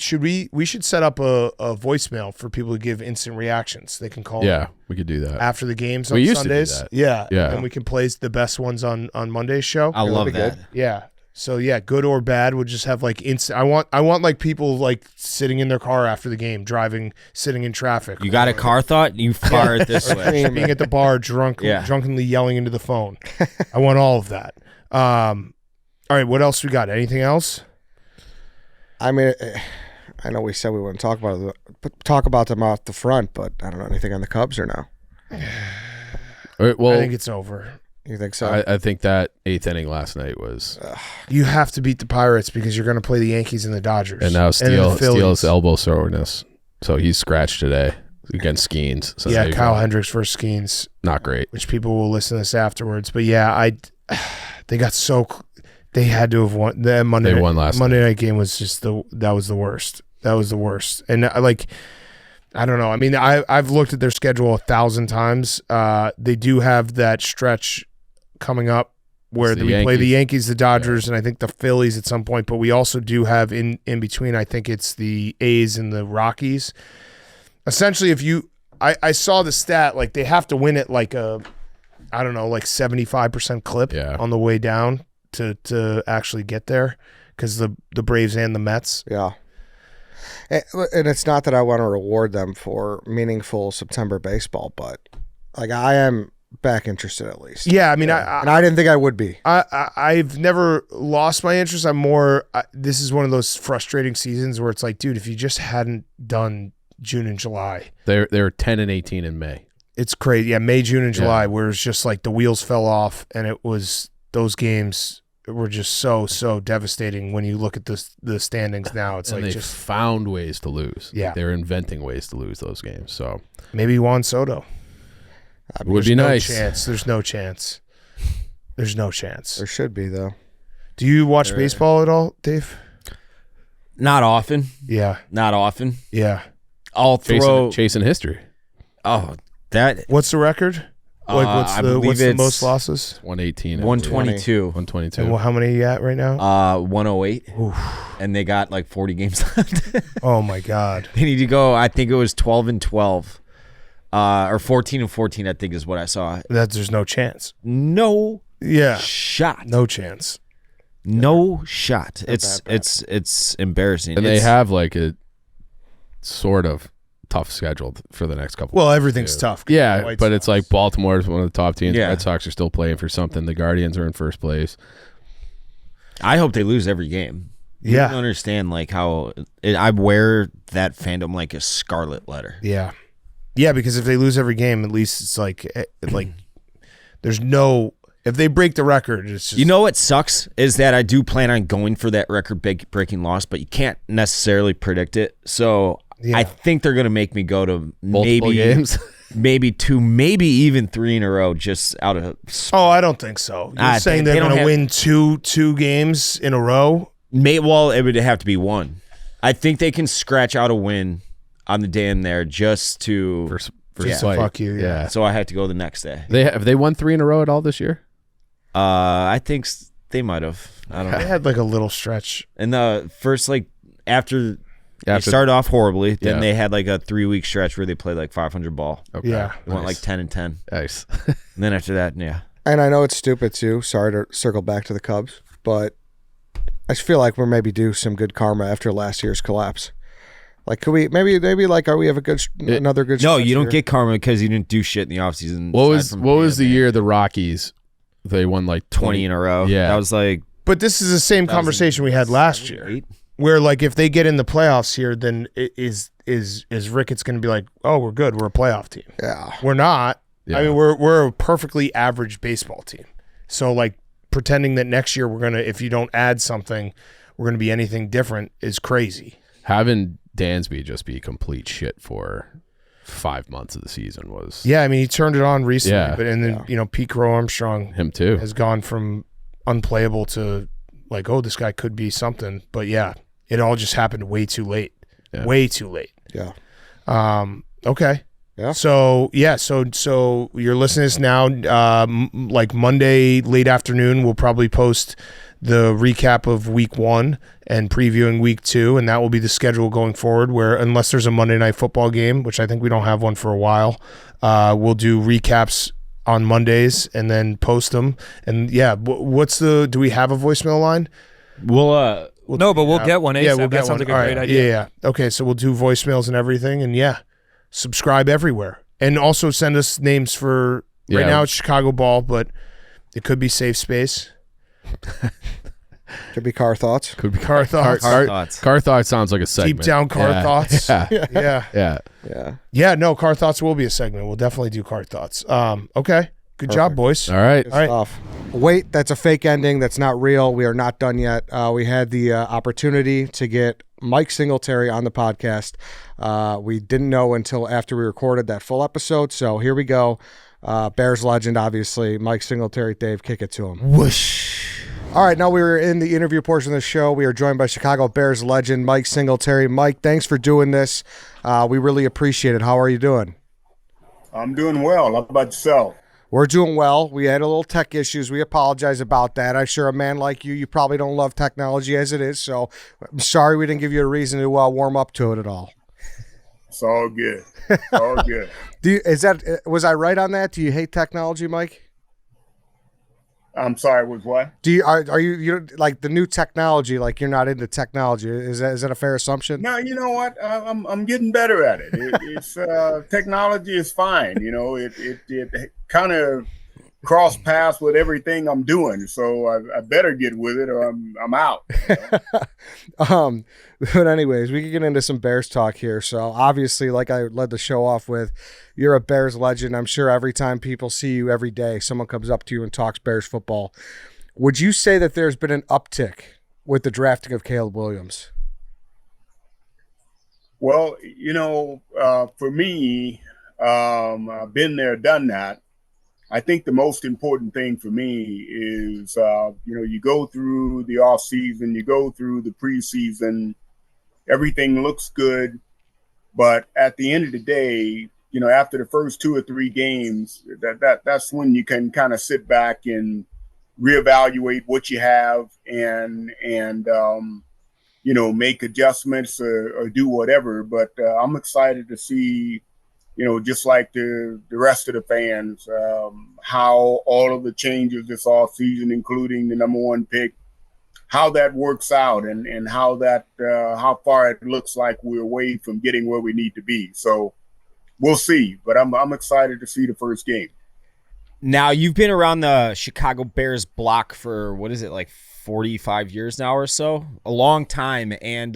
[SPEAKER 1] we should set up a voicemail for people to give instant reactions. They can call
[SPEAKER 2] Yeah, we could do that.
[SPEAKER 1] after the games
[SPEAKER 2] We
[SPEAKER 1] on
[SPEAKER 2] used to do
[SPEAKER 1] Sundays.
[SPEAKER 2] that.
[SPEAKER 1] Yeah.
[SPEAKER 2] Yeah.
[SPEAKER 1] And we can play the best ones on Monday's show.
[SPEAKER 4] I love
[SPEAKER 3] be
[SPEAKER 4] that.
[SPEAKER 3] good.
[SPEAKER 1] Yeah. So yeah, good or bad, we'll just have like instant. I want like people like sitting in their car after the game, driving, sitting in traffic.
[SPEAKER 4] You got a car thought? You fire it this way.
[SPEAKER 1] Being at the bar, drunkenly yelling into the phone. I want all of that. All right, what else we got? Anything else?
[SPEAKER 3] I mean, I know we said we wouldn't talk about them off the front, but I don't know anything on the Cubs or no.
[SPEAKER 2] All right, well,
[SPEAKER 1] I think it's over.
[SPEAKER 3] You think so?
[SPEAKER 2] I think that 8th inning last night was,
[SPEAKER 1] You have to beat the Pirates because you're going to play the Yankees and the Dodgers.
[SPEAKER 2] and now
[SPEAKER 1] the
[SPEAKER 2] Steele's
[SPEAKER 1] Phillies.
[SPEAKER 2] elbow soreness, so he's scratched today against Skeens. So
[SPEAKER 1] Yeah,
[SPEAKER 2] they've,
[SPEAKER 1] Kyle Hendricks versus Skeens,
[SPEAKER 2] not great.
[SPEAKER 1] which people will listen to this afterwards. But yeah, they got so they had to have won. The Monday
[SPEAKER 2] They won last
[SPEAKER 1] Monday night game was just that was the worst. That was the worst. And I don't know. I mean, I've looked at their schedule 1,000 times. They do have that stretch coming up where
[SPEAKER 2] It's
[SPEAKER 1] we
[SPEAKER 2] the
[SPEAKER 1] play the
[SPEAKER 2] Yankees.
[SPEAKER 1] Yankees, the Dodgers, and I think the Phillies at some point. But we also do have in between, I think it's the A's and the Rockies. Essentially, I saw the stat, like they have to win it like a, I don't know, like 75% clip on the way down to actually get there because the Braves and the Mets.
[SPEAKER 3] Yeah. And it's not that I want to reward them for meaningful September baseball, but like I am back interested at least.
[SPEAKER 1] Yeah, I mean,
[SPEAKER 3] and I didn't think I would be.
[SPEAKER 1] I've never lost my interest. I'm more. This is one of those frustrating seasons where it's like, dude, if you just hadn't done June and July,
[SPEAKER 2] they were 10-18 in May.
[SPEAKER 1] It's crazy. Yeah, May, June, and July, where it's just like the wheels fell off, and it was those games were just so devastating when you look at the standings now. It's
[SPEAKER 2] and
[SPEAKER 1] like
[SPEAKER 2] they
[SPEAKER 1] just
[SPEAKER 2] found ways to lose.
[SPEAKER 1] Yeah,
[SPEAKER 2] like they're inventing ways to lose those games. So
[SPEAKER 1] maybe Juan Soto.
[SPEAKER 2] Would be nice.
[SPEAKER 1] There's no chance. There's no chance.
[SPEAKER 3] There should be though.
[SPEAKER 1] Do you watch baseball at all, Dave?
[SPEAKER 4] Not often.
[SPEAKER 1] Yeah.
[SPEAKER 4] Not often.
[SPEAKER 1] Yeah.
[SPEAKER 4] I'll throw
[SPEAKER 2] chasing history.
[SPEAKER 4] Oh, that.
[SPEAKER 1] What's the record? Like what's the most losses?
[SPEAKER 2] 118.
[SPEAKER 4] 122.
[SPEAKER 2] 122.
[SPEAKER 1] And how many are you at right now?
[SPEAKER 4] 108. Oof. And they got like 40 games left.
[SPEAKER 1] Oh my God.
[SPEAKER 4] They need to go. I think it was 12-12. Or 14-14, I think is what I saw.
[SPEAKER 1] There's no chance.
[SPEAKER 4] No shot.
[SPEAKER 1] No chance.
[SPEAKER 4] No shot. It's embarrassing.
[SPEAKER 2] And they have like a sort of tough schedule for the next couple.
[SPEAKER 1] Well, everything's tough.
[SPEAKER 2] Yeah, but it's like Baltimore is one of the top teams.
[SPEAKER 4] Yeah.
[SPEAKER 2] Red Sox are still playing for something. The Guardians are in first place.
[SPEAKER 4] I hope they lose every game. You don't understand like how I wear that fandom like a scarlet letter.
[SPEAKER 1] Yeah. Yeah, because if they lose every game, at least it's like there's no. If they break the record, it's just.
[SPEAKER 4] You know what sucks is that I do plan on going for that record-breaking loss, but you can't necessarily predict it. So I think they're going to make me go to
[SPEAKER 2] multiple games,
[SPEAKER 4] maybe 2, maybe even 3 in a row, just out of.
[SPEAKER 1] Oh, I don't think so. You're saying they're going to win two games in a row?
[SPEAKER 4] Well, it would have to be 1. I think they can scratch out a win on the day in there just to
[SPEAKER 1] fuck you. Yeah.
[SPEAKER 4] So I had to go the next day.
[SPEAKER 2] Have they won 3 in a row at all this year?
[SPEAKER 4] I think they might have. I don't know.
[SPEAKER 1] They had like a little stretch.
[SPEAKER 4] And the first after they started off horribly, then they had like a 3-week stretch where they played like 500 ball.
[SPEAKER 2] Okay.
[SPEAKER 1] Yeah.
[SPEAKER 4] They went like 10-10.
[SPEAKER 2] Nice.
[SPEAKER 4] And then after that,
[SPEAKER 3] And I know it's stupid too. Sorry to circle back to the Cubs, but I just feel like we're maybe due some good karma after last year's collapse. Like, could we maybe like are we have another good?
[SPEAKER 4] No, you don't get karma because you didn't do shit in the offseason.
[SPEAKER 2] What was the year the Rockies? They won like
[SPEAKER 4] 20 in a row.
[SPEAKER 2] Yeah,
[SPEAKER 4] that was like.
[SPEAKER 1] But this is the same conversation we had last year, where like if they get in the playoffs here, then is Ricketts going to be like, oh, we're good, we're a playoff team?
[SPEAKER 3] Yeah,
[SPEAKER 1] we're not.
[SPEAKER 2] Yeah.
[SPEAKER 1] I mean, we're a perfectly average baseball team. So like pretending that next year we're gonna, if you don't add something, we're gonna be anything different is crazy.
[SPEAKER 2] Having Dansby just be complete shit for 5 months of the season was.
[SPEAKER 1] Yeah, I mean he turned it on recently,
[SPEAKER 2] Yeah.
[SPEAKER 1] but and then Pete Crow Armstrong,
[SPEAKER 2] him too,
[SPEAKER 1] has gone from unplayable to like, oh, this guy could be something. But yeah, it all just happened way too late.
[SPEAKER 2] Yeah.
[SPEAKER 1] Way too late.
[SPEAKER 3] Yeah.
[SPEAKER 1] Okay.
[SPEAKER 3] Yeah.
[SPEAKER 1] So you're listening to this now. Like Monday late afternoon, we'll probably post the recap of week 1 and previewing week 2, and that will be the schedule going forward. Where unless there's a Monday night football game, which I think we don't have one for a while, we'll do recaps on Mondays and then post them. And yeah, do we have a voicemail line?
[SPEAKER 4] We'll
[SPEAKER 5] get one. ASAP.
[SPEAKER 1] Yeah, we'll get
[SPEAKER 5] that sounds
[SPEAKER 1] one.
[SPEAKER 5] like a
[SPEAKER 1] All
[SPEAKER 5] great
[SPEAKER 1] right.
[SPEAKER 5] idea.
[SPEAKER 1] Yeah. Okay, so we'll do voicemails and everything, and yeah, subscribe everywhere, and also send us names for. Right now it's Chicago Ball, but it could be Safe Space.
[SPEAKER 3] Could be Car Thoughts.
[SPEAKER 2] Could be
[SPEAKER 1] Car Thoughts.
[SPEAKER 2] Car Thoughts sounds like a segment.
[SPEAKER 1] Deep down Car Thoughts.
[SPEAKER 2] Yeah.
[SPEAKER 1] No, Car Thoughts will be a segment. We'll definitely do Car Thoughts. Okay. Good job, boys.
[SPEAKER 2] All right.
[SPEAKER 3] Good stuff. Wait, that's a fake ending. That's not real. We are not done yet. We had the opportunity to get Mike Singletary on the podcast. We didn't know until after we recorded that full episode. So here we go. Bears legend, obviously. Mike Singletary. Dave, kick it to him.
[SPEAKER 1] Whoosh.
[SPEAKER 3] All right, now we were in the interview portion of the show. We are joined by Chicago Bears legend Mike Singletary. Mike, thanks for doing this. We really appreciate it. How are you doing?
[SPEAKER 6] I'm doing well. How about yourself?
[SPEAKER 3] We're doing well. We had a little tech issues. We apologize about that. I'm sure a man like you probably don't love technology as it is, so I'm sorry we didn't give you a reason to warm up to it at all.
[SPEAKER 6] It's all good. It's all good.
[SPEAKER 3] Was I right on that? Do you hate technology, Mike?
[SPEAKER 6] I'm sorry, was what?
[SPEAKER 3] Are you like the new technology? Like you're not into technology? Is that a fair assumption?
[SPEAKER 6] No, you know what? I'm getting better at it. It's technology is fine. You know, it kind of cross paths with everything I'm doing. So I better get with it, or I'm out. You know?
[SPEAKER 3] But anyways, we can get into some Bears talk here. So obviously, like I led the show off with, you're a Bears legend. I'm sure every time people see you every day, someone comes up to you and talks Bears football. Would you say that there's been an uptick with the drafting of Caleb Williams?
[SPEAKER 6] Well, you know, for me, I've been there, done that. I think the most important thing for me is, you know, you go through the off season, you go through the preseason, everything looks good. But at the end of the day, you know, after the first 2 or 3 games, that's when you can kind of sit back and reevaluate what you have and you know, make adjustments or do whatever. But I'm excited to see, you know, just like the rest of the fans, how all of the changes this offseason, including the number 1 pick, how that works out and how that how far it looks like we're away from getting where we need to be. So we'll see. But I'm excited to see the first game.
[SPEAKER 4] Now, you've been around the Chicago Bears block for, what is it, like 45 years now or so? A long time. And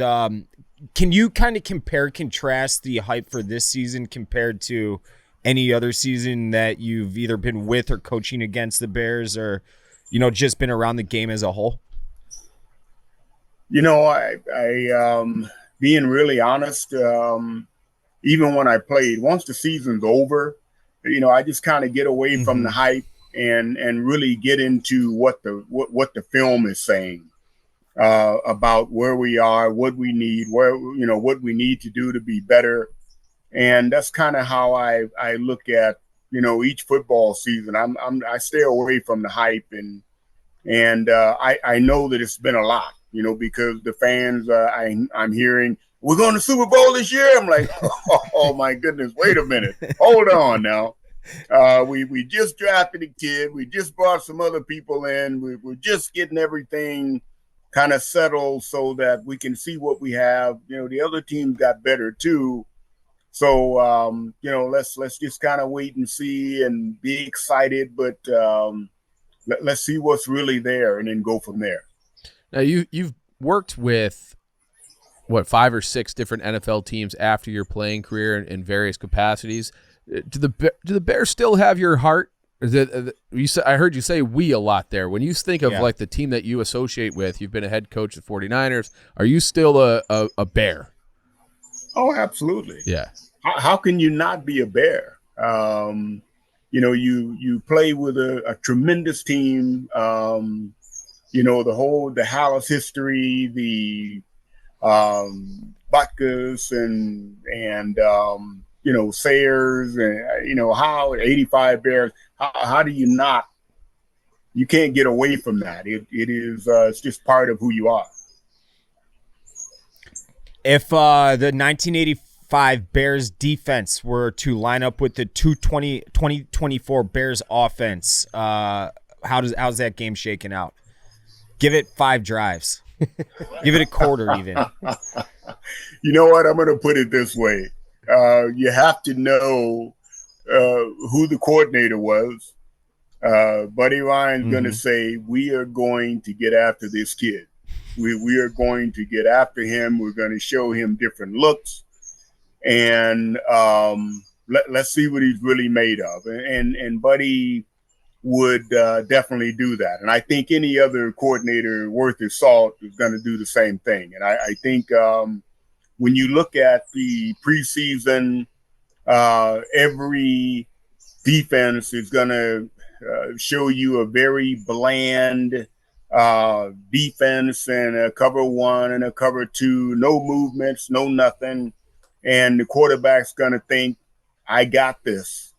[SPEAKER 4] can you kind of contrast the hype for this season compared to any other season that you've either been with or coaching against the Bears, or, you know, just been around the game as a whole?
[SPEAKER 6] You know, I being really honest, even when I played, once the season's over, you know, I just kind of get away from the hype and really get into what the film is saying about where we are, what we need, where, you know, what we need to do to be better. And that's kind of how I look at, you know, each football season. I stay away from the hype and I know that it's been a lot, you know, because the fans I'm hearing, we're going to Super Bowl this year. I'm like, oh my goodness, wait a minute, hold on now. We just drafted a kid. We just brought some other people in. We're just getting everything kind of settled so that we can see what we have. You know, the other team got better too. So, you know, let's just kind of wait and see and be excited, but let's see what's really there and then go from there.
[SPEAKER 2] Now, you've worked with, what, 5 or 6 different NFL teams after your playing career in various capacities. Do the Bears still have your heart? I heard you say "we" a lot there. When you think of like the team that you associate with, you've been a head coach of the 49ers. Are you still a Bear?
[SPEAKER 6] Oh, absolutely.
[SPEAKER 2] Yeah.
[SPEAKER 6] How can you not be a Bear? You know, you play with a tremendous team. You know, the Hallis history, the Butkus and you know, Sayers and, you know, how 85 Bears, how do you not, you can't get away from that. It is, it's just part of who you are. If
[SPEAKER 4] the 1985 Bears defense were to line up with the 2024 Bears offense, how's that game shaking out? Give it 5 drives. Give it a quarter even.
[SPEAKER 6] You know what? I'm going to put it this way. You have to know who the coordinator was. Buddy Ryan's going to say, we are going to get after this kid. We are going to get after him. We're going to show him different looks. And let's see what he's really made of. And Buddy would definitely do that. And I think any other coordinator worth his salt is going to do the same thing. And I think when you look at the preseason, every defense is going to show you a very bland defense and a cover 1 and a cover 2, no movements, no nothing. And the quarterback's going to think, I got this.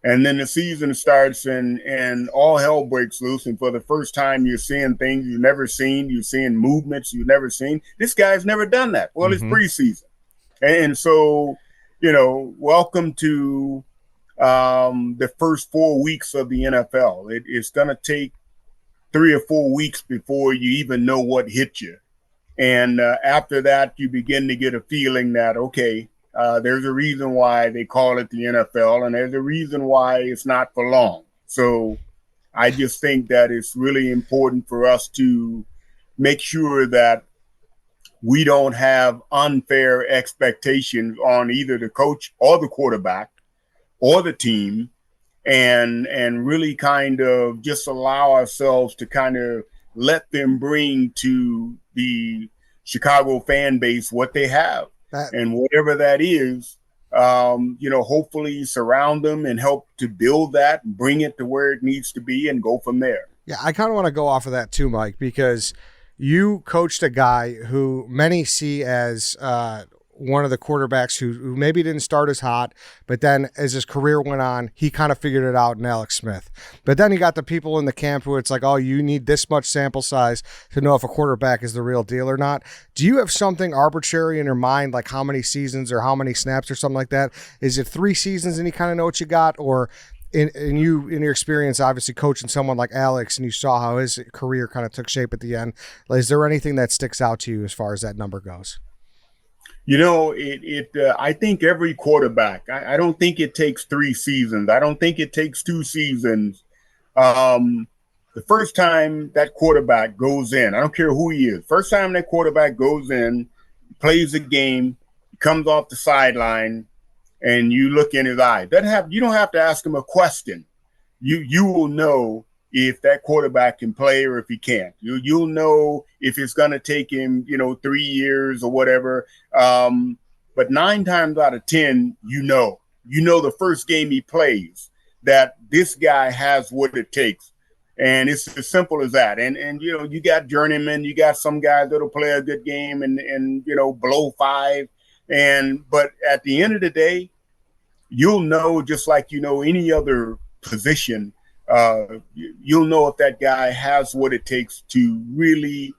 [SPEAKER 6] And then the season starts and all hell breaks loose. And for the first time, you're seeing things you've never seen. You're seeing movements you've never seen. This guy's never done that. Well, it's preseason. And so, you know, welcome to the first 4 weeks of the NFL. It's going to take 3 or 4 weeks before you even know what hit you. And after that, you begin to get a feeling that, okay, there's a reason why they call it the NFL, and there's a reason why it's not for long. So I just think that it's really important for us to make sure that we don't have unfair expectations on either the coach or the quarterback or the team, and really kind of just allow ourselves to kind of let them bring to the Chicago fan base what they have. And whatever that is, hopefully surround them and help to build that, bring it to where it needs to be, and go from there.
[SPEAKER 3] Yeah, I kind of want to go off of that too, Mike, because you coached a guy who many see as one of the quarterbacks who maybe didn't start as hot, but then as his career went on, he kind of figured it out in Alex Smith. But then you got the people in the camp who it's like, oh, you need this much sample size to know if a quarterback is the real deal or not. Do you have something arbitrary in your mind, like how many seasons or how many snaps or something like that? Is it 3 seasons and you kind of know what you got? Or in your experience, obviously coaching someone like Alex, and you saw how his career kind of took shape at the end, is there anything that sticks out to you as far as that number goes?
[SPEAKER 6] I think every quarterback, I don't think it takes 3 seasons. I don't think it takes 2 seasons. The first time that quarterback goes in, I don't care who he is, first time that quarterback goes in, plays the game, comes off the sideline, and you look in his eye. You don't have to ask him a question. You will know if that quarterback can play or if he can't. You'll know if it's going to take him, 3 years or whatever. But 9 times out of 10, you know the first game he plays that this guy has what it takes. And it's as simple as that. And you got journeymen, you got some guys that'll play a good game and blow 5. But at the end of the day, you'll know, just like any other position, you'll know if that guy has what it takes to really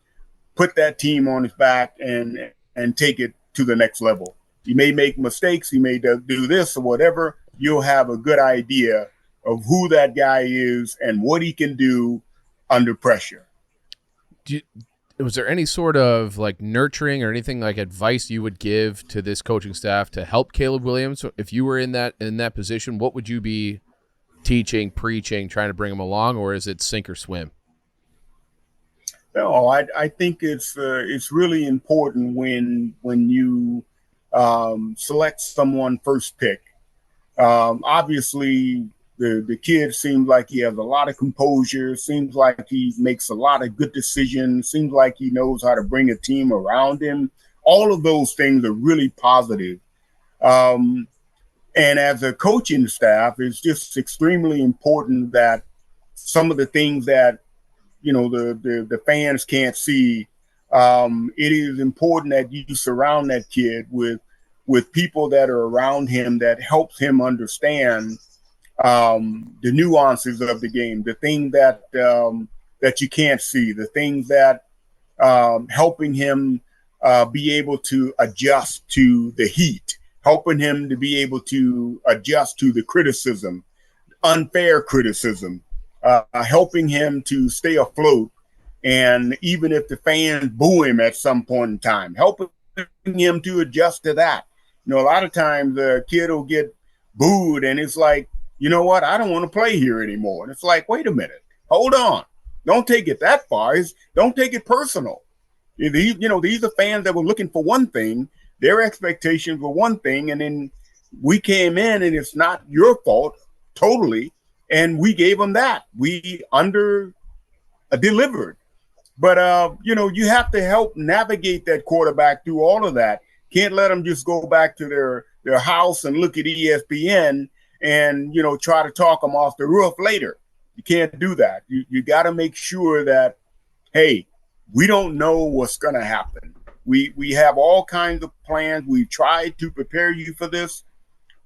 [SPEAKER 6] put that team on his back and take it to the next level. He may make mistakes, he may do this or whatever. You'll have a good idea of who that guy is and what he can do under pressure.
[SPEAKER 2] Was there any sort of like nurturing or anything like advice you would give to this coaching staff to help Caleb Williams? If you were in that position, what would you be teaching, preaching, trying to bring him along, or is it sink or swim?
[SPEAKER 6] No, I think it's really important when you select someone first pick. Obviously, the kid seems like he has a lot of composure, seems like he makes a lot of good decisions, seems like he knows how to bring a team around him. All of those things are really positive. And as a coaching staff, it's just extremely important that some of the things that, the fans can't see, it is important that you surround that kid with people that are around him that helps him understand the nuances of the game, the thing that you can't see, the things that helping him be able to adjust to the heat, helping him to be able to adjust to the criticism, unfair criticism, helping him to stay afloat. And even if the fans boo him at some point in time, helping him to adjust to that. A lot of times the kid will get booed and it's like, you know what? I don't want to play here anymore. And it's like, wait a minute, hold on. Don't take it that far. Don't take it personal. These are fans that were looking for one thing. Their expectations were one thing. And then we came in and it's not your fault totally. And we gave them that. We delivered. But, you have to help navigate that quarterback through all of that. Can't let them just go back to their house and look at ESPN and, try to talk them off the roof later. You can't do that. You got to make sure that, hey, we don't know what's going to happen. We have all kinds of plans. We've tried to prepare you for this,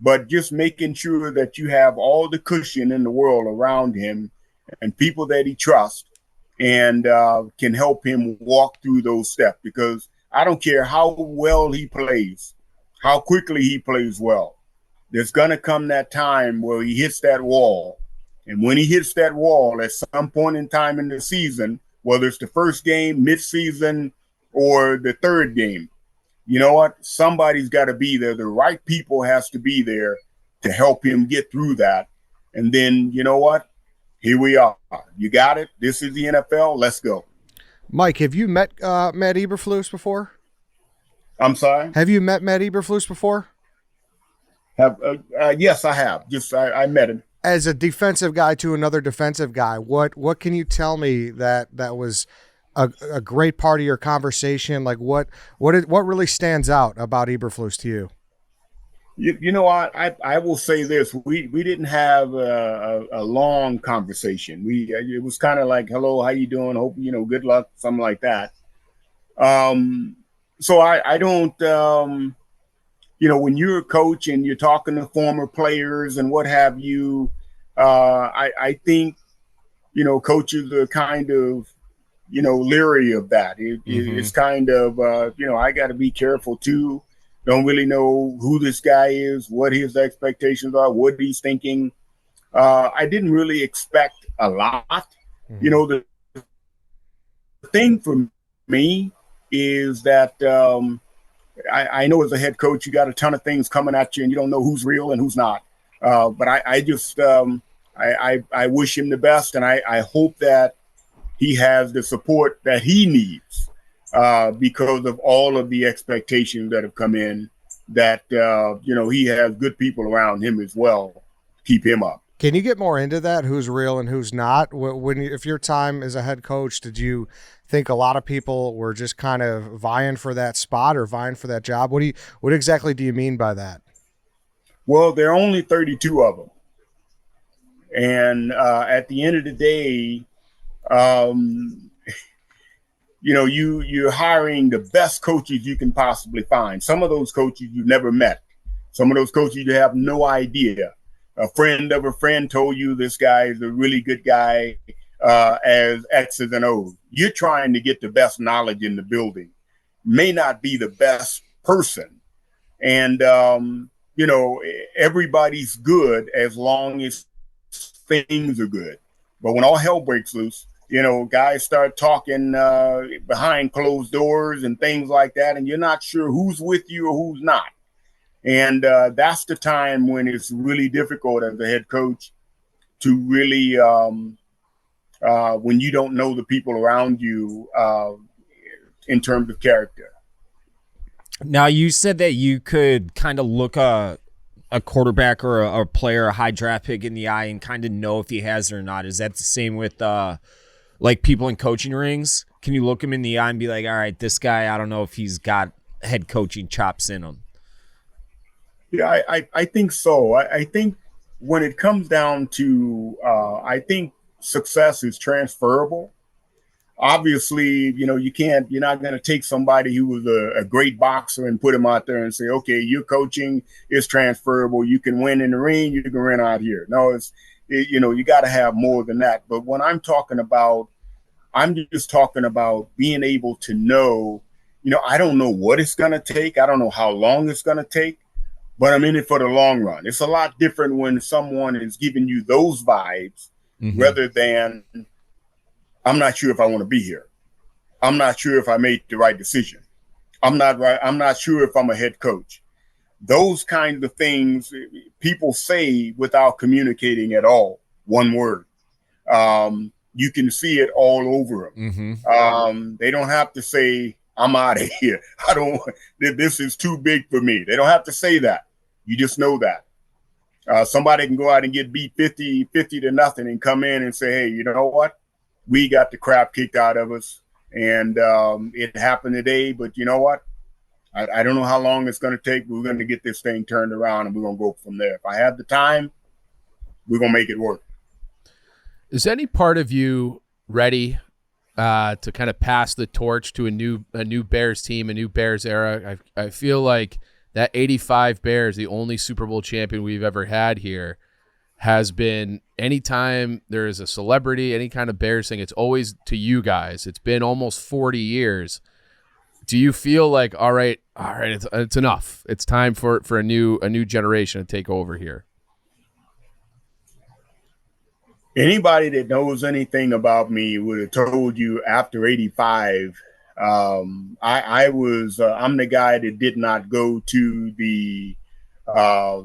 [SPEAKER 6] but just making sure that you have all the cushion in the world around him and people that he trusts and can help him walk through those steps, because I don't care how well he plays, how quickly he plays well. There's going to come that time where he hits that wall And when he hits that wall at some point in time in the season, whether it's the first game, mid-season, or the third game, you know what? Somebody's got to be there. The right people has to be there to help him get through that. And then, you know what? Here we are. You got it. This is the NFL. Let's go.
[SPEAKER 3] Mike, have you met Matt Eberflus before?
[SPEAKER 6] I'm sorry?
[SPEAKER 3] Have you met Matt Eberflus before?
[SPEAKER 6] Yes, I have. Just I met him.
[SPEAKER 3] As a defensive guy to another defensive guy, what can you tell me that was a great part of your conversation? Like what really stands out about Eberflus to you?
[SPEAKER 6] You know what? I will say this: we didn't have a long conversation. It was kind of like, "Hello, how you doing? Hope good luck," something like that. So I don't. When you're a coach and you're talking to former players and what have you, I think coaches are kind of leery of that. It's kind of I got to be careful too. Don't really know who this guy is, what his expectations are, what he's thinking. I didn't really expect a lot. The thing for me is that I know as a head coach, you got a ton of things coming at you and you don't know who's real and who's not. But I just I wish him the best, and I hope that he has the support that he needs. Because of all of the expectations that have come in, that he has good people around him as well, keep him up.
[SPEAKER 3] Can you get more into that? Who's real and who's not? If your time as a head coach, did you think a lot of people were just kind of vying for that spot or vying for that job? What exactly do you mean by that? Well,
[SPEAKER 6] there are only 32 of them, and at the end of the day, you're hiring the best coaches you can possibly find. Some of those coaches you've never met. Some of those coaches you have no idea. A friend of a friend told you this guy is a really good guy as X's and O's. You're trying to get the best knowledge in the building. May not be the best person. And, everybody's good as long as things are good. But when all hell breaks loose, guys start talking behind closed doors and things like that, and you're not sure who's with you or who's not. And that's the time when it's really difficult as a head coach to really, when you don't know the people around you in terms of character.
[SPEAKER 4] Now, you said that you could kind of look a quarterback or a player, a high draft pick in the eye and kind of know if he has it or not. Is that the same with like people in coaching rings? Can you look him in the eye and be like, all right, this guy, I don't know if he's got head coaching chops in him?
[SPEAKER 6] Yeah, I think so. I think when it comes down to, I think success is transferable. Obviously, you're not going to take somebody who was a great boxer and put him out there and say, okay, your coaching is transferable. You can win in the ring. You can win out here. No, you got to have more than that. But when I'm talking about, I'm just talking about being able to know, I don't know what it's going to take. I don't know how long it's going to take, but I'm in it for the long run. It's a lot different when someone is giving you those vibes rather than, I'm not sure if I want to be here. I'm not sure if I made the right decision. I'm not sure if I'm a head coach. Those kinds of things people say without communicating at all. One word. You can see it all over them. They don't have to say, I'm out of here. This is too big for me. They don't have to say that. You just know that. Somebody can go out and get beat 50 to nothing and come in and say, hey, you know what? We got the crap kicked out of us. And it happened today, but you know what? I don't know how long it's going to take. We're going to get this thing turned around, and we're going to go from there. If I have the time, we're going to make it work.
[SPEAKER 2] Is any part of you ready to kind of pass the torch to a new Bears team, a new Bears era? I feel like that 85 Bears, the only Super Bowl champion we've ever had here, has been anytime there is a celebrity, any kind of Bears thing, it's always to you guys. It's been almost 40 years. Do you feel like, all right, it's enough. It's time for a new generation to take over here?
[SPEAKER 6] Anybody that knows anything about me would have told you after 85, I'm the guy that did not go to the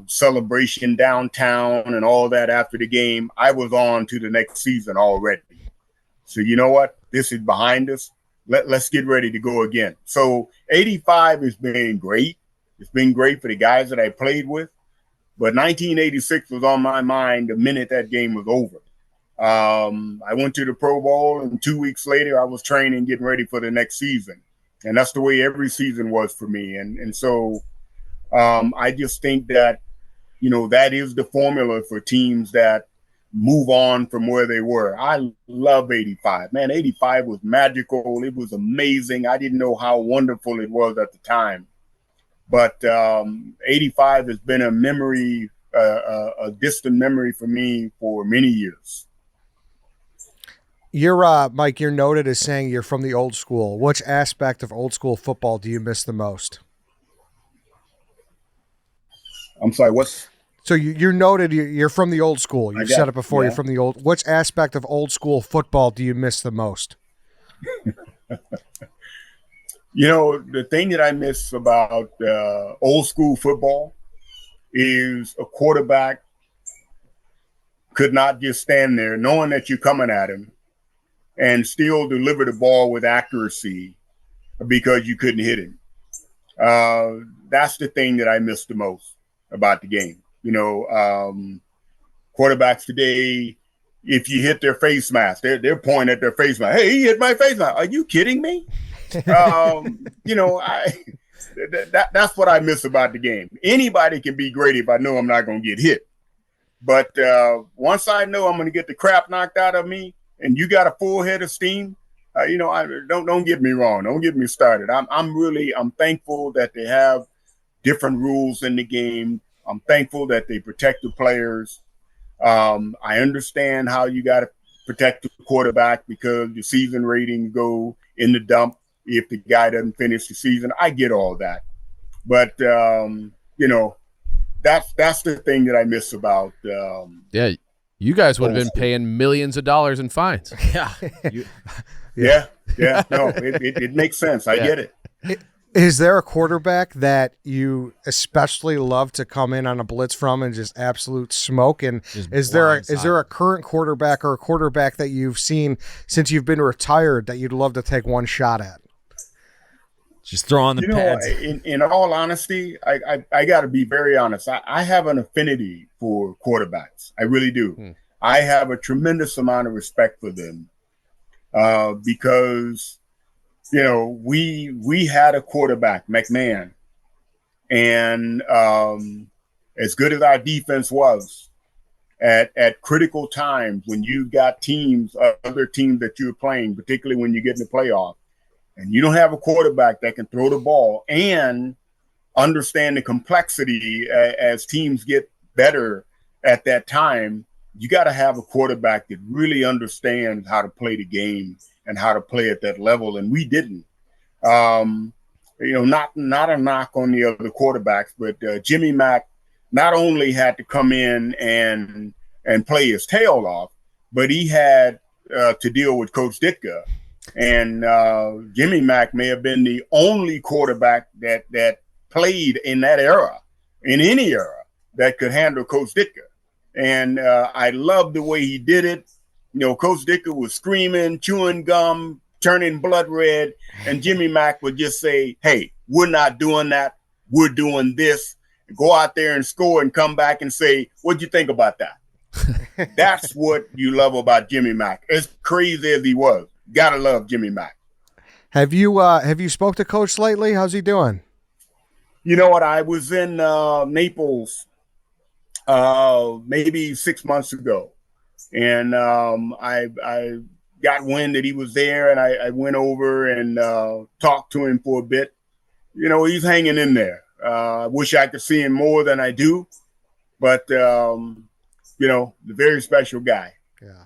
[SPEAKER 6] celebration downtown and all that after the game. I was on to the next season already. So you know what? This is behind us. Let's get ready to go again. So 85 has been great. It's been great for the guys that I played with. But 1986 was on my mind the minute that game was over. I went to the Pro Bowl, and 2 weeks later, I was training, getting ready for the next season. And that's the way every season was for me. And so I just think that, that is the formula for teams that move on from where they were. I love 85. Man, 85 was magical. It was amazing. I didn't know how wonderful it was at the time. But 85 has been a memory, a distant memory for me for many years.
[SPEAKER 3] You're Mike, you're noted as saying you're from the old school. Which aspect of old school football do you miss the most?
[SPEAKER 6] I'm sorry, what's...
[SPEAKER 3] So you're noted, you're from the old school. You've said it before,
[SPEAKER 6] yeah.
[SPEAKER 3] You're from the old... Which aspect of old school football do you miss the most?
[SPEAKER 6] The thing that I miss about old school football is a quarterback could not just stand there knowing that you're coming at him and still deliver the ball with accuracy because you couldn't hit him. That's the thing that I miss the most about the game. Quarterbacks today, if you hit their face mask, they're pointing at their face mask. Hey, he hit my face mask. Are you kidding me? That's what I miss about the game. Anybody can be great if I know I'm not going to get hit. But once I know I'm going to get the crap knocked out of me, and you got a full head of steam, don't get me wrong. Don't get me started. I'm thankful that they have different rules in the game. I'm thankful that they protect the players. I understand how you got to protect the quarterback because the season ratings go in the dump if the guy doesn't finish the season. I get all that. But, that's the thing that I miss about
[SPEAKER 2] yeah. You guys would have been paying millions of dollars in fines.
[SPEAKER 4] Yeah.
[SPEAKER 6] No, it makes sense. I get it.
[SPEAKER 3] Is there a quarterback that you especially love to come in on a blitz from and just absolute smoke? And is there a current quarterback or a quarterback that you've seen since you've been retired that you'd love to take one shot at?
[SPEAKER 4] Just throw on the pads.
[SPEAKER 6] In all honesty, I got to be very honest. I have an affinity for quarterbacks. I really do. I have a tremendous amount of respect for them because, we had a quarterback, McMahon, and as good as our defense was, at critical times when you got other teams that you're playing, particularly when you get in the playoff, and you don't have a quarterback that can throw the ball and understand the complexity as teams get better at that time, you got to have a quarterback that really understands how to play the game and how to play at that level. And we didn't. Not a knock on the other quarterbacks, but Jimmy Mack not only had to come in and play his tail off, but he had to deal with Coach Ditka. And Jimmy Mack may have been the only quarterback that played in that era, in any era, that could handle Coach Ditka. And I love the way he did it. Coach Ditka was screaming, chewing gum, turning blood red, and Jimmy Mack would just say, hey, we're not doing that. We're doing this. Go out there and score and come back and say, what'd you think about that? That's what you love about Jimmy Mack. As crazy as he was. Gotta love Jimmy Mack.
[SPEAKER 3] Have you spoke to Coach lately? How's he doing?
[SPEAKER 6] You know what? I was in Naples maybe 6 months ago, and I got wind that he was there, and I went over and talked to him for a bit. He's hanging in there. I wish I could see him more than I do, but the very special guy.
[SPEAKER 3] Yeah.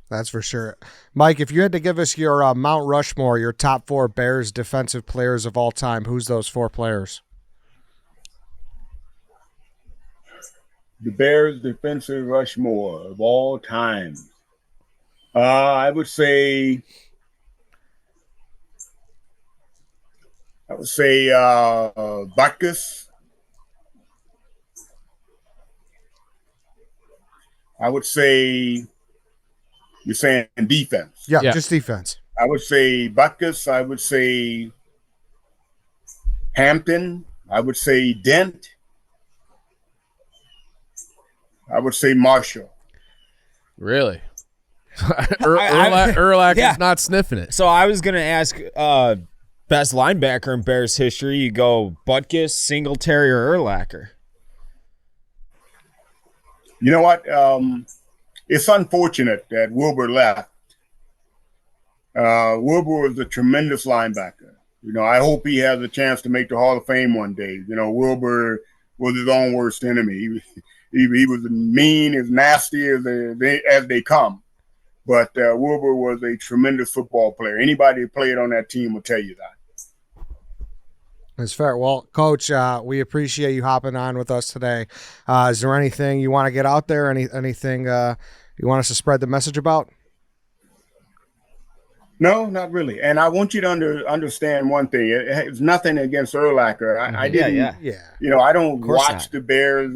[SPEAKER 3] That's for sure. Mike, if you had to give us your Mount Rushmore, your top 4 Bears defensive players of all time, who's those 4 players?
[SPEAKER 6] the Bears defensive Rushmore of all time. I would say Butkus. I would say you're saying defense.
[SPEAKER 3] Yeah, just defense.
[SPEAKER 6] I would say Butkus. I would say Hampton. I would say Dent. I would say Marshall.
[SPEAKER 2] Really? Urlacher is not sniffing it.
[SPEAKER 4] So I was going to ask best linebacker in Bears history. You go Butkus, Singletary, or Urlacher?
[SPEAKER 6] You know what? It's unfortunate that Wilbur left. Wilbur was a tremendous linebacker. You know, I hope he has a chance to make the Hall of Fame one day. You know, Wilbur was his own worst enemy. He was mean, as nasty as they come. But Wilbur was a tremendous football player. Anybody who played on that team will tell you that.
[SPEAKER 3] That's fair. Well, Coach, we appreciate you hopping on with us today. Is there anything you want to get out there? Anything you want us to spread the message about?
[SPEAKER 6] No, not really. And I want you to understand one thing. It's nothing against Urlacher. I didn't.
[SPEAKER 3] Yeah.
[SPEAKER 6] You know, I don't watch
[SPEAKER 4] not.
[SPEAKER 6] the Bears,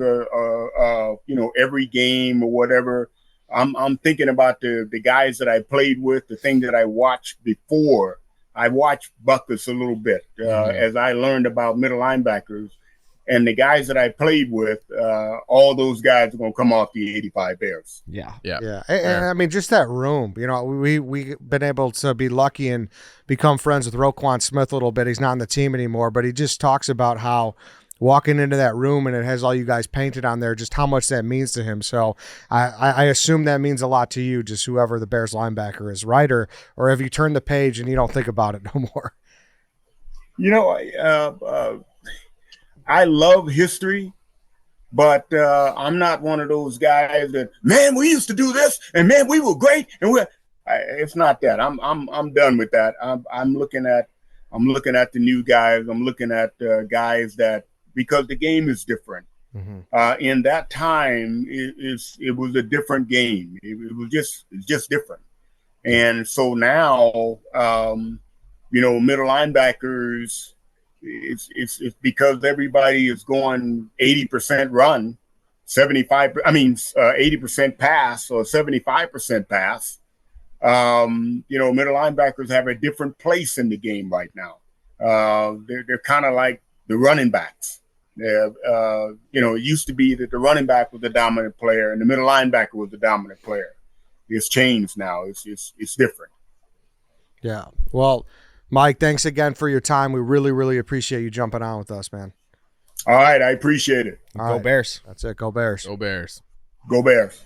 [SPEAKER 6] you know, every game or whatever. I'm thinking about the guys that I played with, the thing that I watched before. I watched Butkus a little bit as I learned about middle linebackers, and the guys that I played with. All those guys are going to come off the '85 Bears.
[SPEAKER 4] Yeah.
[SPEAKER 3] And I mean, just that room. You know, we've been able to be lucky and become friends with Roquan Smith a little bit. He's not on the team anymore, but he just talks about how walking into that room and it has all you guys painted on there, just how much that means to him. So I assume that means a lot to you, just whoever the Bears linebacker is, right? Or have you turned the page and you don't think about it no more?
[SPEAKER 6] You know, I love history, but I'm not one of those guys that, man, we used to do this, and man, we were great, and it's not that. I'm done with that. I'm looking at the new guys. I'm looking at guys that, because the game is different. Mm-hmm. In that time, it was a different game. It's just different. And so now, you know, middle linebackers, it's because everybody is going 80% run, 80% pass or 75% pass. You know, middle linebackers have a different place in the game right now. They're kind of like the running backs. You know, it used to be that the running back was the dominant player and the middle linebacker was the dominant player. It's changed now. It's different.
[SPEAKER 3] Yeah. Well, Mike, thanks again for your time. We really, really appreciate you jumping on with us, man.
[SPEAKER 6] All right. I appreciate it.
[SPEAKER 3] All
[SPEAKER 4] Go
[SPEAKER 3] right.
[SPEAKER 4] Bears.
[SPEAKER 3] That's it. Go Bears.
[SPEAKER 2] Go Bears.
[SPEAKER 6] Go Bears.